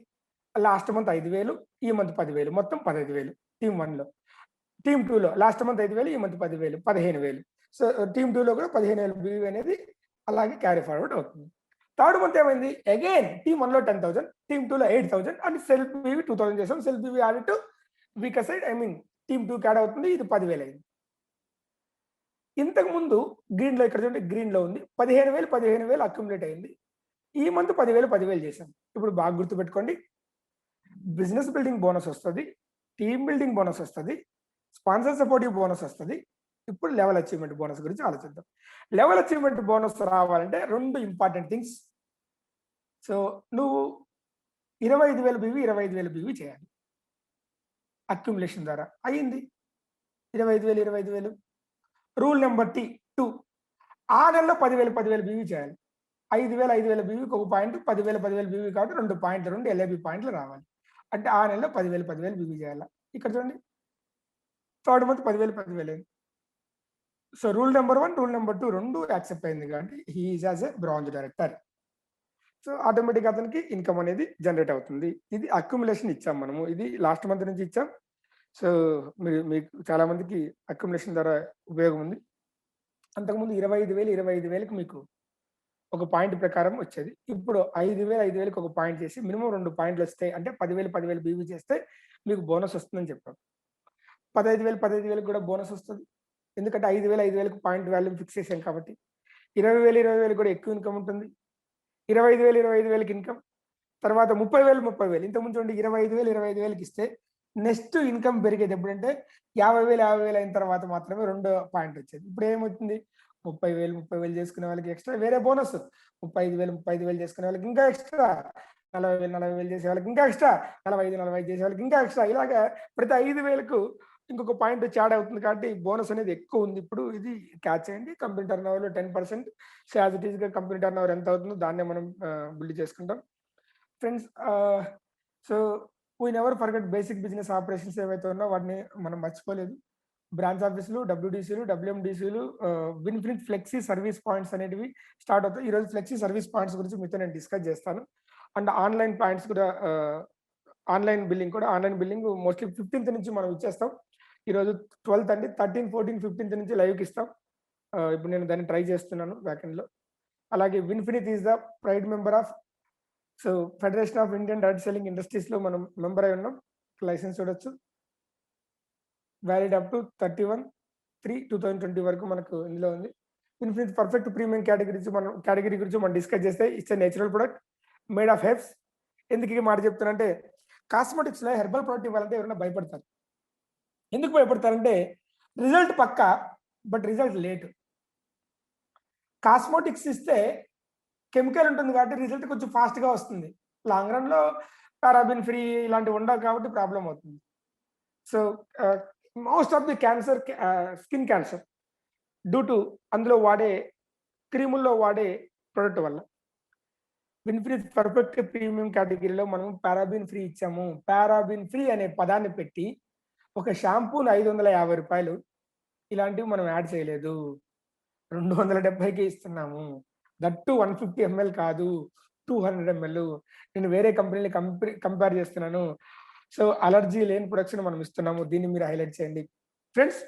లాస్ట్ మంత్ 5,000, ఈ మంత్ 10,000 మొత్తం 15,000 టీమ్ 1లో. టీమ్ 2లో లాస్ట్ మంత్ 5,000, ఈ మంత్ 10,000 15,000. సో, టీమ్ 2లో కూడా 15,000 బీవీ అనేది అలాగే క్యారీ ఫార్వర్డ్ అవుతుంది. థర్డ్ మంత్ ఏమైంది? అగైన్ టీమ్ 1లో 10,000, టీమ్ 2లో 8,000 అండ్ సెల్ఫ్ బీవీ 2,000 చేసాం. Self BV added to weaker side team 2కి యాడ్ అవుతుంది. ఇది 10,000 అయింది. ఇంతకు ముందు గ్రీన్‌లో ఇక్కడ చూడండి గ్రీన్‌లో ఉంది. 15,000 అక్యుములేట్ అయింది. ఈ మంత్ 10,000 చేసాం. ఇప్పుడు బాగా గుర్తుపెట్టుకోండి. బిజినెస్ బిల్డింగ్ బోనస్ వస్తది. టీమ్ బిల్డింగ్ బోనస్ వస్తది. స్పాన్సర్ సపోర్టివ్ బోనస్ వస్తది. ఇప్పుడు లెవెల్ అచీవ్‌మెంట్ బోనస్ గురించి ఆలోచిద్దాం. లెవెల్ అచీవ్‌మెంట్ బోనస్ రావాలంటే 2 ఇంపార్టెంట్ థింగ్స్. సో, నువ్వు 25,000 బీవీ 25,000 బీవీ చేయాలి. అక్యుములేషన్ ద్వారా అయింది. 25,000 రూల్ నెంబర్ 2 ఆ నెలలో 10,000 బీవీ చేయాలి. 5,000 బీవీకి ఒక పాయింట్, 10,000 బీవీ కాబట్టి 2 పాయింట్లు, 2 ఎల్ఐబి పాయింట్లు రావాలి. అంటే ఆ నెలలో 10,000 బీవీ చేయాలి. ఇక్కడ చూడండి థర్డ్ మంత్ 10,000 అయింది. So, rule number 1, rule number 2 2 accept అయింది కాబట్టి he is as a bronze director. So, ఆటోమేటిక్‌గా అతనికి ఇన్‌కమ్ అనేది జనరేట్ అవుతుంది. ఇది అక్యుములేషన్ ఇచ్చాం మనము. ఇది లాస్ట్ మంత్ నుంచి ఇచ్చాం. సో, మీకు చాలా మందికి అక్యుములేషన్ ద్వారా ఉపయోగం ఉంది. అంతకుముందు 25,000కి మీకు ఒక పాయింట్ ప్రకారం వచ్చేది. ఇప్పుడు 5,000కి ఒక పాయింట్ చేసి మినిమమ్ 2 పాయింట్లు వస్తాయి. అంటే 10,000 బీవీ చేస్తే మీకు బోనస్ వస్తుందని చెప్పాం. 15,000కి కూడా బోనస్ వస్తది. ఎందుకంటే 5,000కి పాయింట్ వాల్యూ ఫిక్స్ చేసాం కాబట్టి. 20,000 కూడా ఎక్కువ ఇన్‌కమ్ ఉంటుంది. 25,000కి ఇన్‌కమ్. తర్వాత 30,000 ఇంతకుముందు చూడండి 25,000కి ఇస్తే నెక్స్ట్ ఇన్‌కమ్ పెరిగేది ఎప్పుడంటే 50,000 అయిన తర్వాత మాత్రమే 2 పాయింట్ వచ్చేది. ఇప్పుడు ఏమవుతుంది? 30,000 చేసుకునే వాళ్ళకి ఎక్స్‌ట్రా వేరే బోనస్. 35,000 చేసుకునే వాళ్ళకి ఇంకా ఎక్స్‌ట్రా. 40,000 చేసే వాళ్ళకి ఇంకా ఎక్స్‌ట్రా. 45 చేసే వాళ్ళకి ఇంకా ఎక్స్‌ట్రా. ఇలాగా ప్రతి 5,000కు ఇంకొక పాయింట్ వచ్చి యాడ్ అవుతుంది కాబట్టి బోనస్ అనేది ఎక్కువ ఉంది. ఇప్పుడు ఇది క్యాచ్ చేయండి. కంపెనీ టర్నోవర్‌లో 10%. సో, యాస్ ఇట్ ఈస్‌గా కంపెనీ టర్నోవర్ ఎంత అవుతుందో దాన్నే మనం బిల్డ్ చేసుకుంటాం. Friends, so we never forget basic business operations ఏవైతే ఉన్నాయో వాటిని మనం మర్చిపోలేదు. బ్రాంచ్ ఆఫీసులు, డబ్ల్యూడీసీలు, డబ్ల్యూఎండీసీలు, విన్‌ఫినిట్ ఫ్లెక్సీ సర్వీస్ పాయింట్స్ అనేటివి స్టార్ట్ అవుతాయి. ఈరోజు ఫ్లెక్సీ సర్వీస్ పాయింట్స్ గురించి మీతో నేను డిస్కస్ చేస్తాను. అండ్ ఆన్‌లైన్ పాయింట్స్ కూడా, ఆన్‌లైన్ బిల్లింగ్ మోస్ట్‌లీ 15థ్ నుంచి మనం ఇచ్చేస్తాం. ఈరోజు 12థ్ అండి. 13, 14, 15థ్ నుంచి లైవ్‌కి ఇస్తాం. ఇప్పుడు నేను దాన్ని ట్రై చేస్తున్నాను బ్యాకెండ్‌లో. అలాగే Vinfinit is the pride member of federation of Indian direct selling ఇండస్ట్రీస్‌లో మనం మెంబర్ అయి ఉన్నాం. లైసెన్స్ చూడొచ్చు. వ్యాలిడ్ అప్ టు 31/3/2020 వరకు మనకు ఇందులో ఉంది. ఇన్ఫినిట్ పర్ఫెక్ట్ ప్రీమియం కేటగిరీ గురించి మనం డిస్కస్ చేస్తే it's a natural product made of herbs. ఎందుకు ఈ మాట చెప్తానంటే, కాస్మెటిక్స్‌లో హెర్బల్ ప్రొడక్ట్ ఇవ్వాలంటే ఎవరైనా భయపడతారు. ఎందుకు భయపడతారంటే రిజల్ట్ పక్కా, బట్ రిజల్ట్ లేట్. కాస్మెటిక్స్ ఇస్తే కెమికల్ ఉంటుంది కాబట్టి రిజల్ట్ కొంచెం ఫాస్ట్‌గా వస్తుంది. లాంగ్ రన్‌లో పారాబిన్ ఫ్రీ ఇలాంటివి ఉండవు కాబట్టి ప్రాబ్లమ్ అవుతుంది. So, most of the cancer, skin cancer due to అందులో వాడే క్రీముల్లో వాడే ప్రొడక్ట్ వల్ల. విన్‌ఫినిట్ పర్ఫెక్ట్ ప్రీమియం కేటగిరీలో మనం పారాబిన్ ఫ్రీ ఇచ్చాము. పారాబిన్ ఫ్రీ అనే పదాన్ని పెట్టి ఒక షాంపూని రూ. 550 ఇలాంటివి మనం యాడ్ చేయలేదు. 270కే ఇస్తున్నాము. దట్ టూ 150 ఎంఎల్ కాదు, 200 ఎంఎల్. నేను వేరే కంపెనీని కంపేర్ చేస్తున్నాను. సో, అలర్జీ లేని ప్రొడక్ట్స్‌ని మనం ఇస్తున్నాము. దీన్ని మీరు హైలైట్ చేయండి. ఫ్రెండ్స్,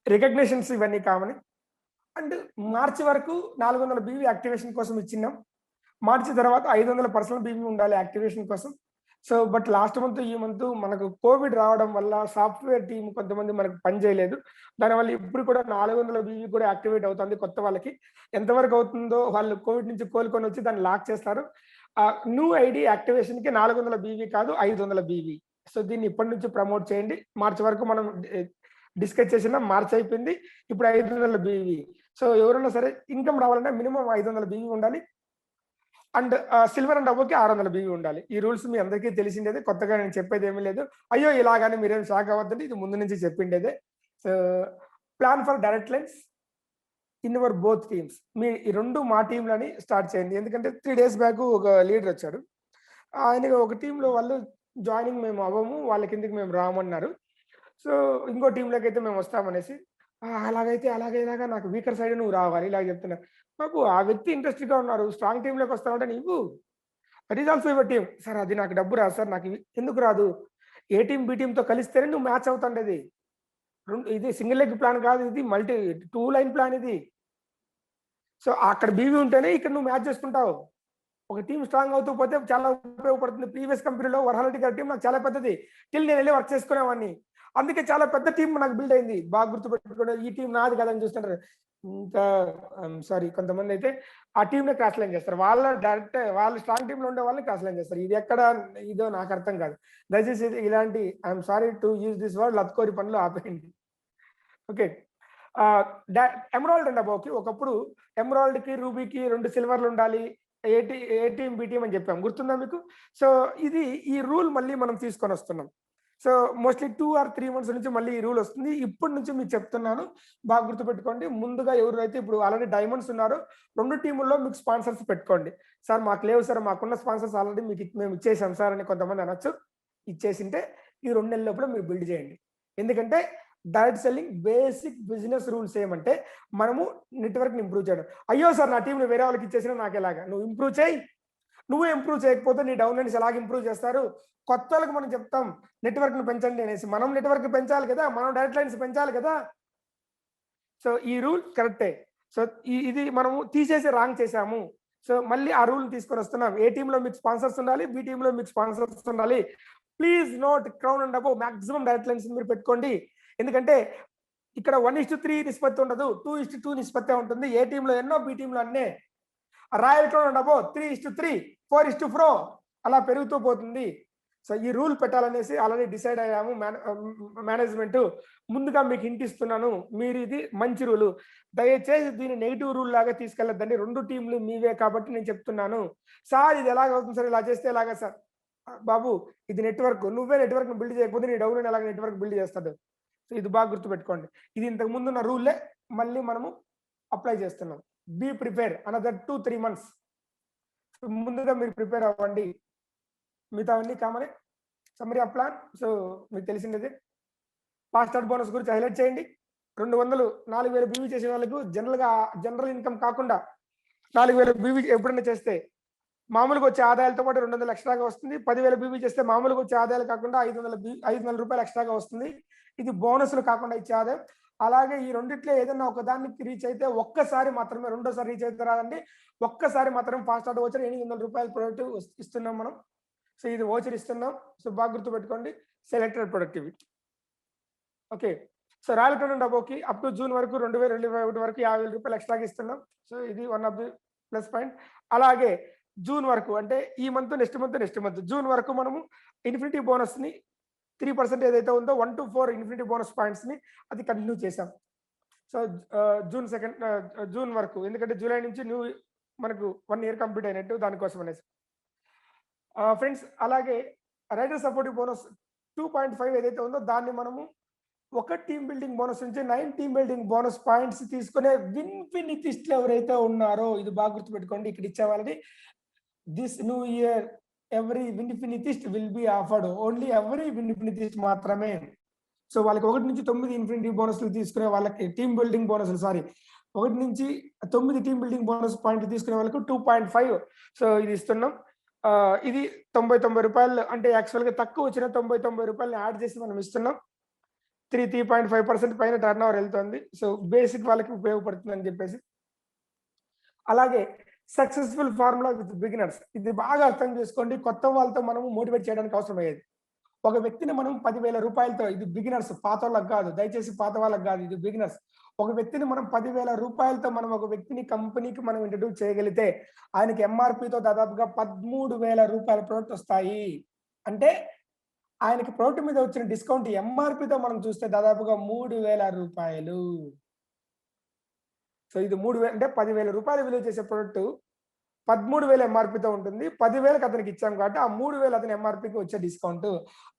రికగ్నిషన్స్ ఇవన్నీ కామనే. అండ్ మార్చి వరకు 400 బీవీ యాక్టివేషన్ కోసం ఇచ్చిన్నాం. మార్చి తర్వాత 500 పర్సనల్ బీవీ ఉండాలి యాక్టివేషన్ కోసం. సో, బట్ లాస్ట్ మంత్, ఈ మంత్ మనకు కోవిడ్ రావడం వల్ల సాఫ్ట్‌వేర్ టీమ్ కొంతమంది మనకు పని చేయలేదు. దానివల్ల ఇప్పుడు కూడా 400 బీవీ కూడా యాక్టివేట్ అవుతుంది కొత్త వాళ్ళకి. ఎంతవరకు అవుతుందో వాళ్ళు కోవిడ్ నుంచి కోలుకొని వచ్చి దాన్ని లాక్ చేస్తారు. న్యూ ఐడీ యాక్టివేషన్‌కి 400 బీవీ కాదు, 500 బీవీ. సో, దీన్ని ఇప్పటి నుంచి ప్రమోట్ చేయండి. మార్చి వరకు మనం డిస్కస్ చేసినాం. మార్చి అయిపోయింది. ఇప్పుడు 500 బీవీ. సో, ఎవరైనా సరే ఇన్‌కమ్ రావాలంటే మినిమమ్ 500 బీవీ ఉండాలి. అండ్ సిల్వర్ అండ్ అబోవ్‌కి 600 బీవీ ఉండాలి. ఈ రూల్స్ మీ అందరికీ తెలిసిండేదే. కొత్తగా నేను చెప్పేదేమీ లేదు. అయ్యో! ఇలాగని మీరేం షాక్ అవ్వద్దండి. ఇది ముందు నుంచి చెప్పిండేదే. So, plan for direct lines in your both teams. మీ ఈ 2 మా టీమ్‌లని స్టార్ట్ చేయండి. ఎందుకంటే 3 డేస్ బ్యాక్ ఒక లీడర్ వచ్చాడు. ఆయన ఒక టీమ్‌లో వాళ్ళు జాయినింగ్ మేము అవ్వము. వాళ్ళ కిందకి మేము రామన్నారు. సో, ఇంకో టీమ్‌లోకైతే మేము వస్తామనేసి, అలాగైతే అలాగే ఇలాగా నాకు వీకర్ సైడ్ నువ్వు రావాలి ఇలాగ చెప్తున్నారు. బాబు, ఆ వ్యక్తి ఇంట్రెస్ట్‌గా ఉన్నారు. స్ట్రాంగ్ టీమ్‌లోకి వస్తామంటే నువ్వు that is also your team. Sir అది నాకు డబ్బు రాదు సార్. నాకు ఎందుకు రాదు? ఏ టీమ్, బి టీమ్‌తో కలిస్తేనే నువ్వు మ్యాచ్ అవుతుండేది. ఇది సింగిల్ లెగ్ ప్లాన్ కాదు. ఇది 2 లైన్ ప్లాన్ ఇది. సో, అక్కడ బీవీ ఉంటేనే ఇక్కడ నువ్వు మ్యాచ్ చేసుకుంటావు. ఒక టీమ్ స్ట్రాంగ్ అవుతూ పోతే చాలా ఉపయోగపడుతుంది. ప్రీవియస్ కంపెనీలో వరహాలరెడ్డి గారి టీమ్ నాకు చాలా పెద్దది. నేనెళ్ళి వర్క్ చేసుకునేవాడిని. అందుకే చాలా పెద్ద టీమ్ నాకు బిల్డ్ అయింది. బాగా గుర్తుపెట్టుకోండి. ఈ టీమ్ నాది కాదని చూస్తుంటారు. ఇంకా సారీ, కొంతమందైతే ఆ టీమ్‌నే క్రాస్ లైన్ చేస్తారు. వాళ్ళు స్ట్రాంగ్ టీమ్‌లో ఉండే వాళ్ళని క్రాస్ లైన్ చేస్తారు. ఇది ఎక్కడ ఇదో నాకు అర్థం కాదు. దయచేసి ఇలాంటి I'm sorry to use this word లత్కోరి పనులు ఆపేయండి. Okay. Ah, the emerald and అబోవ్‌కి ఒకప్పుడు ఎమరాల్డ్‌కి, రూబీకి 2 సిల్వర్‌లుండాలి. ఏ టీమ్, బి టీమ్ అని చెప్పాం. గుర్తుందా మీకు? సో, ఈ రూల్ మళ్ళీ మనం తీసుకొనొస్తున్నాం. సో, మోస్ట్‌లీ 2 ఆర్ 3 మంత్స్ నుంచి మళ్ళీ ఈ రూల్ వస్తుంది. ఇప్పటి నుంచి మీకు చెప్తున్నాను. బాగా గుర్తుపెట్టుకోండి. ముందుగా ఎవరైతే ఇప్పుడు ఆల్రెడీ డైమండ్స్ ఉన్నారో 2 టీముల్లో మీకు స్పాన్సర్స్ పెట్టుకోండి. సార్ మాకు లేవు సార్. మాకున్న స్పాన్సర్స్ ఆల్రెడీ మేము ఇచ్చేసాం సార్ అని కొంతమంది అనొచ్చు. ఇచ్చేసింటే ఈ 2 నెలల లోపల మీరు బిల్డ్ చేయండి. ఎందుకంటే direct selling basic business rules ఏమంటే మనము నెట్వర్క్‌ని ఇంప్రూవ్ చేయడం. అయ్యో సార్! నా టీమ్‌ని వేరే వాళ్ళకి ఇచ్చేసినా నాకెలాగా? నువ్వు ఇంప్రూవ్ చెయ్యి. నువ్వే ఇంప్రూవ్ చేయకపోతే నీ డౌన్‌లైన్స్ ఎలాగ ఇంప్రూవ్ చేస్తారు? కొత్తోళ్ళకి మనం చెప్తాం నెట్వర్క్‌ని పెంచండి అనేసి. మనం నెట్వర్క్ పెంచాలి కదా! మనం డైరెక్ట్ లైన్స్ పెంచాలి కదా! సో, ఈ రూల్ కరెక్టే. సో, ఇది మనము తీసేసి రాంగ్ చేశాము. సో, మళ్ళీ ఆ రూల్‌ని తీసుకొనొస్తున్నాం. ఏ టీమ్‌లో మీకు స్పాన్సర్స్ ఉండాలి. బి టీమ్‌లో మీకు స్పాన్సర్స్ ఉండాలి. Please note crown and above maximum direct lines మీరు పెట్టుకోండి. ఎందుకంటే ఇక్కడ 1:3 నిష్పత్తి ఉండదు. 2:2 నిష్పత్తే ఉంటుంది. ఏ టీమ్‌లో ఎన్నో, బి టీమ్‌లో అన్నే. రాయల్ క్రౌన్ అండ్ అబోవ్ 3:3, 4:4 అలా పెరుగుతూ పోతుంది. సో, ఈ రూల్ పెట్టాలనేసి ఆల్రెడీ డిసైడ్ అయ్యాము. మేనేజ్‌మెంటు. ముందుగా మీకు హింట్ ఇస్తున్నాను. ఇది మంచి రూలు. దయచేసి దీన్ని నెగెటివ్ రూల్ లాగా తీసుకెళ్ళొద్దండి. 2 టీమ్‌లు మీవే కాబట్టి నేను చెప్తున్నాను. సార్ ఇది ఎలాగవుతుంది సార్? ఇలా చేస్తే ఎలాగా సార్? బాబు ఇది నెట్వర్క్, నువ్వే నెట్వర్క్ బిల్డ్ చేయకపోతే నీ డౌన్లోడ్ ఎలాగ నెట్వర్క్ బిల్డ్ చేస్తాడు. సో ఇది బాగా గుర్తుపెట్టుకోండి. ఇది ఇంతకు ముందున్న రూలే మళ్ళీ మనము అప్లై చేస్తున్నాం. Be prepare another 2-3 months. ముందుగా మీరు ప్రిపేర్ అవ్వండి. మిగతావన్నీ కామనే. Summary of plan. సో మీకు తెలిసిందే. ఫాస్ట్ స్టార్ట్ బోనస్ గురించి హైలైట్ చేయండి. 200 4000 బీవీ చేసే వాళ్ళకు జనరల్ ఇన్కమ్ కాకుండా 4000 బీవీ ఎప్పుడైనా చేస్తే మామూలుగా వచ్చే ఆదాయాలతో పాటు 200 ఎక్స్ట్రాగా వస్తుంది. 10,000 బీవీ చేస్తే మామూలుగా వచ్చే ఆదాయాలు కాకుండా 500 రూపాయలు ఎక్స్ట్రాగా వస్తుంది. ఇది బోనస్లు కాకుండా ఇచ్చే ఆదాయం. అలాగే ఈ రెండిట్లో ఏదైనా ఒక దానికి రీచ్ అయితే ఒక్కసారి మాత్రమే, రెండోసారి రీచ్ అయితే రాదండి. ఒక్కసారి మాత్రం ఫాస్ట్ స్టార్ట్ వోచర్ 800 రూపాయల ప్రొడక్ట్ ఇస్తున్నాం మనం. సో ఇది వోచర్ ఇస్తున్నాం. సో బాగా గుర్తుపెట్టుకోండి. Selected productivity. Okay. So royal turn అబోకి అప్ టు జూన్ వరకు 2021 వరకు 50,000 రూపాయలు ఎక్స్ట్రాగా ఇస్తున్నాం. సో ఇది one of the plus point. అలాగే జూన్ వరకు అంటే ఈ మంత్ నెక్స్ట్ మంత్ జూన్ వరకు మనము ఇన్ఫినిటీ బోనస్ ని 3% ఏదైతే ఉందో 1 to 4 ఇన్ఫినిటీ బోనస్ పాయింట్స్ ని అది కంటిన్యూ చేసాం. సో జూన్ వరకు, ఎందుకంటే జూలై నుంచి మనకు 1 year కంప్లీట్ అయినట్టు దానికోసం అనేసి. ఫ్రెండ్స్ అలాగే రైడర్ సపోర్టివ్ బోనస్ 2.5 ఏదైతే ఉందో దాన్ని మనము ఒక టీమ్ బిల్డింగ్ బోనస్ నుంచి 9 టీమ్ బిల్డింగ్ బోనస్ పాయింట్స్ తీసుకునే విన్ఫినిటిస్ట్లు ఎవరైతే ఉన్నారో ఇది బాగా గుర్తుపెట్టుకోండి. ఇక్కడ ఇచ్చే వాళ్ళని this new year every Vinfinitist will be offered, only every Vinfinitist మాత్రమే. సో వాళ్ళకి 1 నుంచి 9 ఇన్ఫినిటీ బోనస్లు తీసుకునే వాళ్ళకి టీమ్ బిల్డింగ్ బోనస్లు 1 నుంచి 9 టీమ్ బిల్డింగ్ బోనస్ పాయింట్ తీసుకునే వాళ్ళకు 2.5 సో ఇది ఇస్తున్నాం. ఇది 90 రూపాయలు అంటే యాక్చువల్గా తక్కువ వచ్చిన 90 రూపాయలు యాడ్ చేసి మనం ఇస్తున్నాం. 3.5% పైన టర్న్ ఓవర్ వెళ్తుంది. సో బేసిక్ వాళ్ళకి ఉపయోగపడుతుంది అని చెప్పేసి. అలాగే సక్సెస్ఫుల్ ఫార్ములా విత్ బిగినర్స్, ఇది బాగా అర్థం చేసుకోండి. కొత్త వాళ్ళతో మనము మోటివేట్ చేయడానికి అవసరం అయ్యేది. ఒక వ్యక్తిని మనం 10,000 రూపాయలతో, ఇది బిగినర్స్, పాత వాళ్ళకి కాదు, దయచేసి పాత వాళ్ళకి కాదు, ఇది బిగినర్స్. ఒక వ్యక్తిని మనం 10,000 రూపాయలతో మనం ఒక వ్యక్తిని కంపెనీకి మనం ఇంట్రడ్యూస్ చేయగలిగితే ఆయనకి ఎంఆర్పితో దాదాపుగా 13,000 రూపాయల ప్రోడక్ట్ వస్తాయి. అంటే ఆయనకి ప్రోడక్ట్ మీద వచ్చిన డిస్కౌంట్ ఎంఆర్పితో మనం చూస్తే దాదాపుగా 3,000 రూపాయలు. సో ఇది 3,000 అంటే 10,000 రూపాయలు విలువ చేసే ప్రోడక్ట్ 13,000 ఎంఆర్పితో ఉంటుంది. 10,000కి అతనికి ఇచ్చాం కాబట్టి ఆ 3,000 అతని ఎంఆర్పికి వచ్చే డిస్కౌంట్.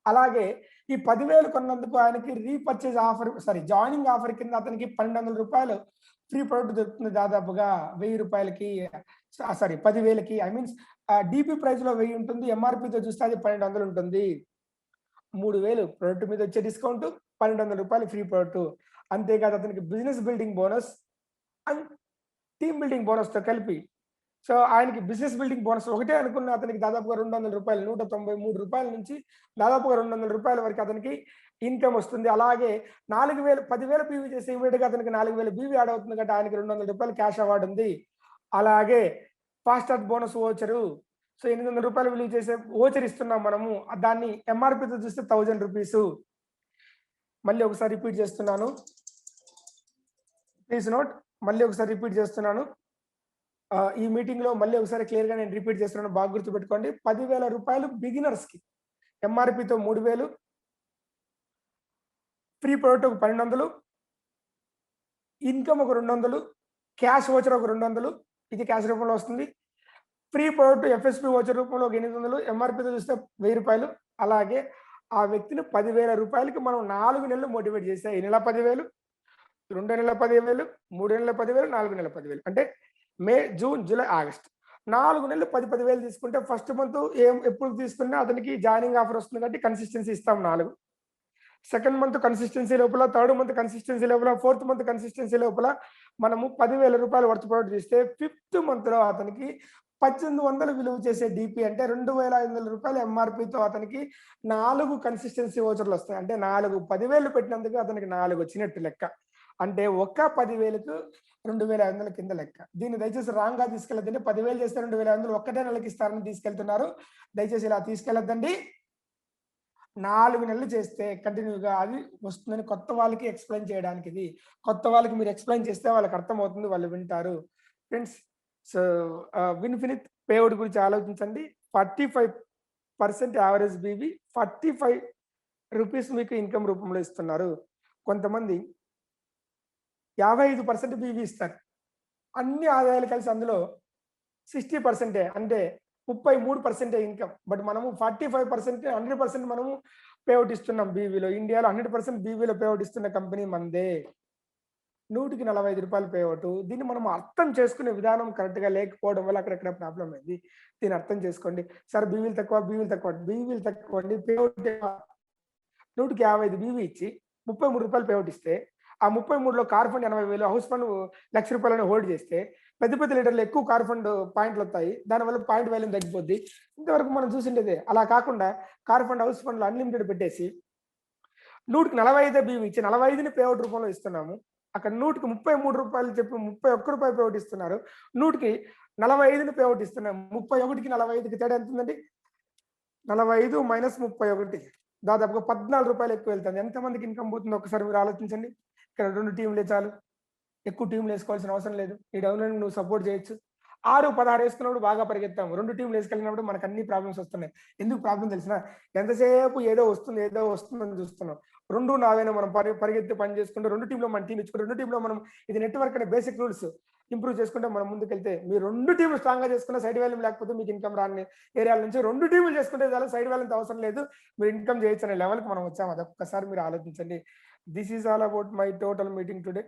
అలాగే ఈ 10,000 కొన్నందుకు ఆయనకి రీపర్చేజ్ ఆఫర్ జాయినింగ్ ఆఫర్ కింద అతనికి 1,200 రూపాయలు ఫ్రీ ప్రోడక్ట్ దొరుకుతుంది. దాదాపుగా 1,000 రూపాయలకి 10,000కి ఐ మీన్స్ డిపి ప్రైస్ లో 1,000 ఉంటుంది, ఎంఆర్పితో చూస్తే అది 1,200 ఉంటుంది. 3,000 ప్రోడక్ట్ మీద వచ్చే డిస్కౌంట్, 1,200 రూపాయలు ఫ్రీ ప్రోడక్ట్. అంతేకాదు అతనికి business building bonus and team building bonus తో కలిపి, సో ఆయనకి బిజినెస్ బిల్డింగ్ బోనస్ ఒకటే అనుకున్న అతనికి దాదాపుగా 200 రూపాయలు, 193 రూపాయల నుంచి దాదాపుగా 200 రూపాయల వరకు అతనికి ఇన్కమ్ వస్తుంది. అలాగే 4,000 10,000 పీవీ చేసి ఇమీడియట్ గా అతనికి 4,000 బీవీ యాడ్ అవుతుంది కాబట్టి ఆయనకి 200 రూపాయలు క్యాష్ అవార్డు ఉంది. అలాగే fast start bonus voucher, so 800 రూపాయలు విలువ చేసే ఓచర్ ఇస్తున్నాం మనము. దాన్ని ఎంఆర్పితో చూస్తే 1,000 రూపీస్. మళ్ళీ ఒకసారి రిపీట్ చేస్తున్నాను, ప్లీజ్ నోట్. మళ్ళీ ఒకసారి రిపీట్ చేస్తున్నాను. ఈ మీటింగ్ లో మళ్ళీ ఒకసారి క్లియర్ గా నేను రిపీట్ చేస్తున్నాను, బాగా గుర్తుపెట్టుకోండి. 10,000 రూపాయలు బిగినర్స్ కి, ఎంఆర్పితో 3,000, ఫ్రీ ప్రోడక్ట్ ఒక 1,200, ఇన్కమ్ ఒక 200, క్యాష్ ఓచర్ ఒక 200, ఇది క్యాష్ రూపంలో వస్తుంది. ఫ్రీ ప్రోడక్ట్ ఎఫ్ఎస్పి ఓచర్ రూపంలో ఒక 800, ఎంఆర్పితో చూస్తే 1,000 రూపాయలు. అలాగే ఆ వ్యక్తిని 10,000 రూపాయలకి మనం 4 నెలలు మోటివేట్ చేస్తే ఈ నెల 10,000, 2 నెలల 10,000, 3 నెలల 10,000, 4 నెలల 10,000 అంటే మే, జూన్, జూలై, ఆగస్ట్ 4 నెలలు 10,000 తీసుకుంటే ఫస్ట్ మంత్ ఎప్పుడు తీసుకున్నా అతనికి జాయినింగ్ ఆఫర్ వస్తుంది కాబట్టి కన్సిస్టెన్సీ ఇస్తాం 4. సెకండ్ మంత్ కన్సిస్టెన్సీ లోపల, థర్డ్ మంత్ కన్సిస్టెన్సీ లోపల, ఫోర్త్ మంత్ కన్సిస్టెన్సీ లోపల మనము 10,000 రూపాయలు వర్త్ ప్రోడక్ట్ చేస్తే ఫిఫ్త్ మంత్ లో అతనికి 1,800 విలువ చేసే డిపి అంటే 2,500 రూపాయల ఎంఆర్పితో అతనికి 4 కన్సిస్టెన్సీ ఓచర్లు వస్తాయి. అంటే 10,000 పెట్టినందుకు అతనికి 4 వచ్చినట్టు లెక్క. అంటే ఒక్క 10,000కు 2,500 కింద లెక్క. దీన్ని దయచేసి రాంగ్ గా తీసుకెళ్ళదండి. 10,000 చేస్తే 2,500 ఒక్కటే నెలకి ఇస్తారని తీసుకెళ్తున్నారు. దయచేసి ఇలా తీసుకెళ్ళద్దండి. 4 నెలలు చేస్తే కంటిన్యూగా అది వస్తుందని కొత్త వాళ్ళకి ఎక్స్ప్లెయిన్ చేయడానికి, ఇది కొత్త వాళ్ళకి మీరు ఎక్స్ప్లెయిన్ చేస్తే వాళ్ళకి అర్థమవుతుంది, వాళ్ళు వింటారు. ఫ్రెండ్స్, సో విన్ఫినిట్ పేవుడ్ గురించి ఆలోచించండి. 45% యావరేజ్ బీబీ, 45 రూపీస్ మీకు ఇన్కమ్ రూపంలో ఇస్తున్నారు. కొంతమంది 55% బీవీ ఇస్తారు. అన్ని ఆదాయాలు కలిసి అందులో 60% అంటే 33% ఇన్కమ్. బట్ మనము 45% 100% మనము పేఅవుట్ ఇస్తున్నాం బీవీలో. ఇండియాలో 100% బీవీలో పేఅవుట్ ఇస్తున్న కంపెనీ మనదే. 100కి రూ. 45 పేఅవుట్. దీన్ని మనం అర్థం చేసుకునే విధానం కరెక్ట్‌గా లేకపోవడం వల్ల అక్కడక్కడ ప్రాబ్లమ్ అయింది. దీన్ని అర్థం చేసుకోండి. సార్ బీవీలు తక్కువ, బీవీలు తక్కువ. బీవీలు తక్కువండి. పేఅవుట్ 100కి 55 బీవీ ఇచ్చి రూ. 33 పేఅవుట్ ఇస్తే, ఆ 33లో కార్ ఫండ్ 80,000, హౌస్ ఫండ్ రూ. 1,00,000 హోల్డ్ చేస్తే, పెద్ద పెద్ద లీడర్‌లు ఎక్కువ కార్ ఫండ్ పాయింట్‌లొత్తాయి. దానివల్ల పాయింట్ వాల్యూమ్ తగ్గిపోద్ది. ఇంతవరకు మనం చూసిండేదే. అలా కాకుండా కార్ ఫండ్, హౌస్ ఫండ్‌లో అన్‌లిమిటెడ్ పెట్టేసి 100కి 45 బీవీ ఇచ్చి 45ని పేఅవుట్ రూపంలో ఇస్తున్నాము. అక్కడ 100కి రూ. 33 చెప్పి రూ. 31 పేఅవుట్ ఇస్తున్నారు. 100కి 45ని పేఅవుట్ ఇస్తున్నాం. 31కి 45కి తేడా ఎంతుందండి? 45 మైనస్ 31 దాదాపుగా రూ. 14 ఎక్కువ వెళ్తుంది. ఎంతమందికి ఇన్కమ్ పోతుందో ఒకసారి మీరు ఆలోచించండి. ఇక్కడ 2 టీమ్‌లే చాలు. ఎక్కువ టీమ్‌లు ఏసుకోవాల్సిన అవసరం లేదు. ఈ డౌన్‌లైన్ నువ్వు సపోర్ట్ చేయొచ్చు. 6, 16 ఏసుకున్నప్పుడు బాగా పరిగెత్తాము. 2 టీమ్‌లు ఏసుకెళ్ళినప్పుడు మనకు అన్ని ప్రాబ్లమ్స్ వస్తున్నాయి. ఎందుకు ప్రాబ్లమ్ తెలిసినా? ఎంతసేపు ఏదో వస్తుంది, ఏదో వస్తుందని చూస్తున్నాం. 2 నావైనా మనం పరిగెత్తి పని చేసుకుంటూ 2 టీమ్‌లో మన టీమ్ ఇచ్చుకుంటూ 2 టీమ్‌లో మనం ఇది నెట్‌వర్క్ అనే బేసిక్ రూల్స్ ఇంప్రూవ్ చేసుకుంటే మనం ముందుకెళ్తే మీరు 2 టీమ్‌లు స్ట్రాంగ్‌గా చేసుకున్న సైడ్ వాల్యూమ్ లేకపోతే మీకు ఇన్కమ్ రాని ఏరియాల నుంచి 2 టీమ్‌లు చేసుకుంటే చాలు సైడ్ వాల్యూమ్‌తో అవసరం లేదు. మీరు ఇన్కమ్ చేయొచ్చు అనే లెవెల్‌కి మనం వచ్చాము. అదొక్కసారి మీరు ఆలోచించండి. This is all about my total meeting today.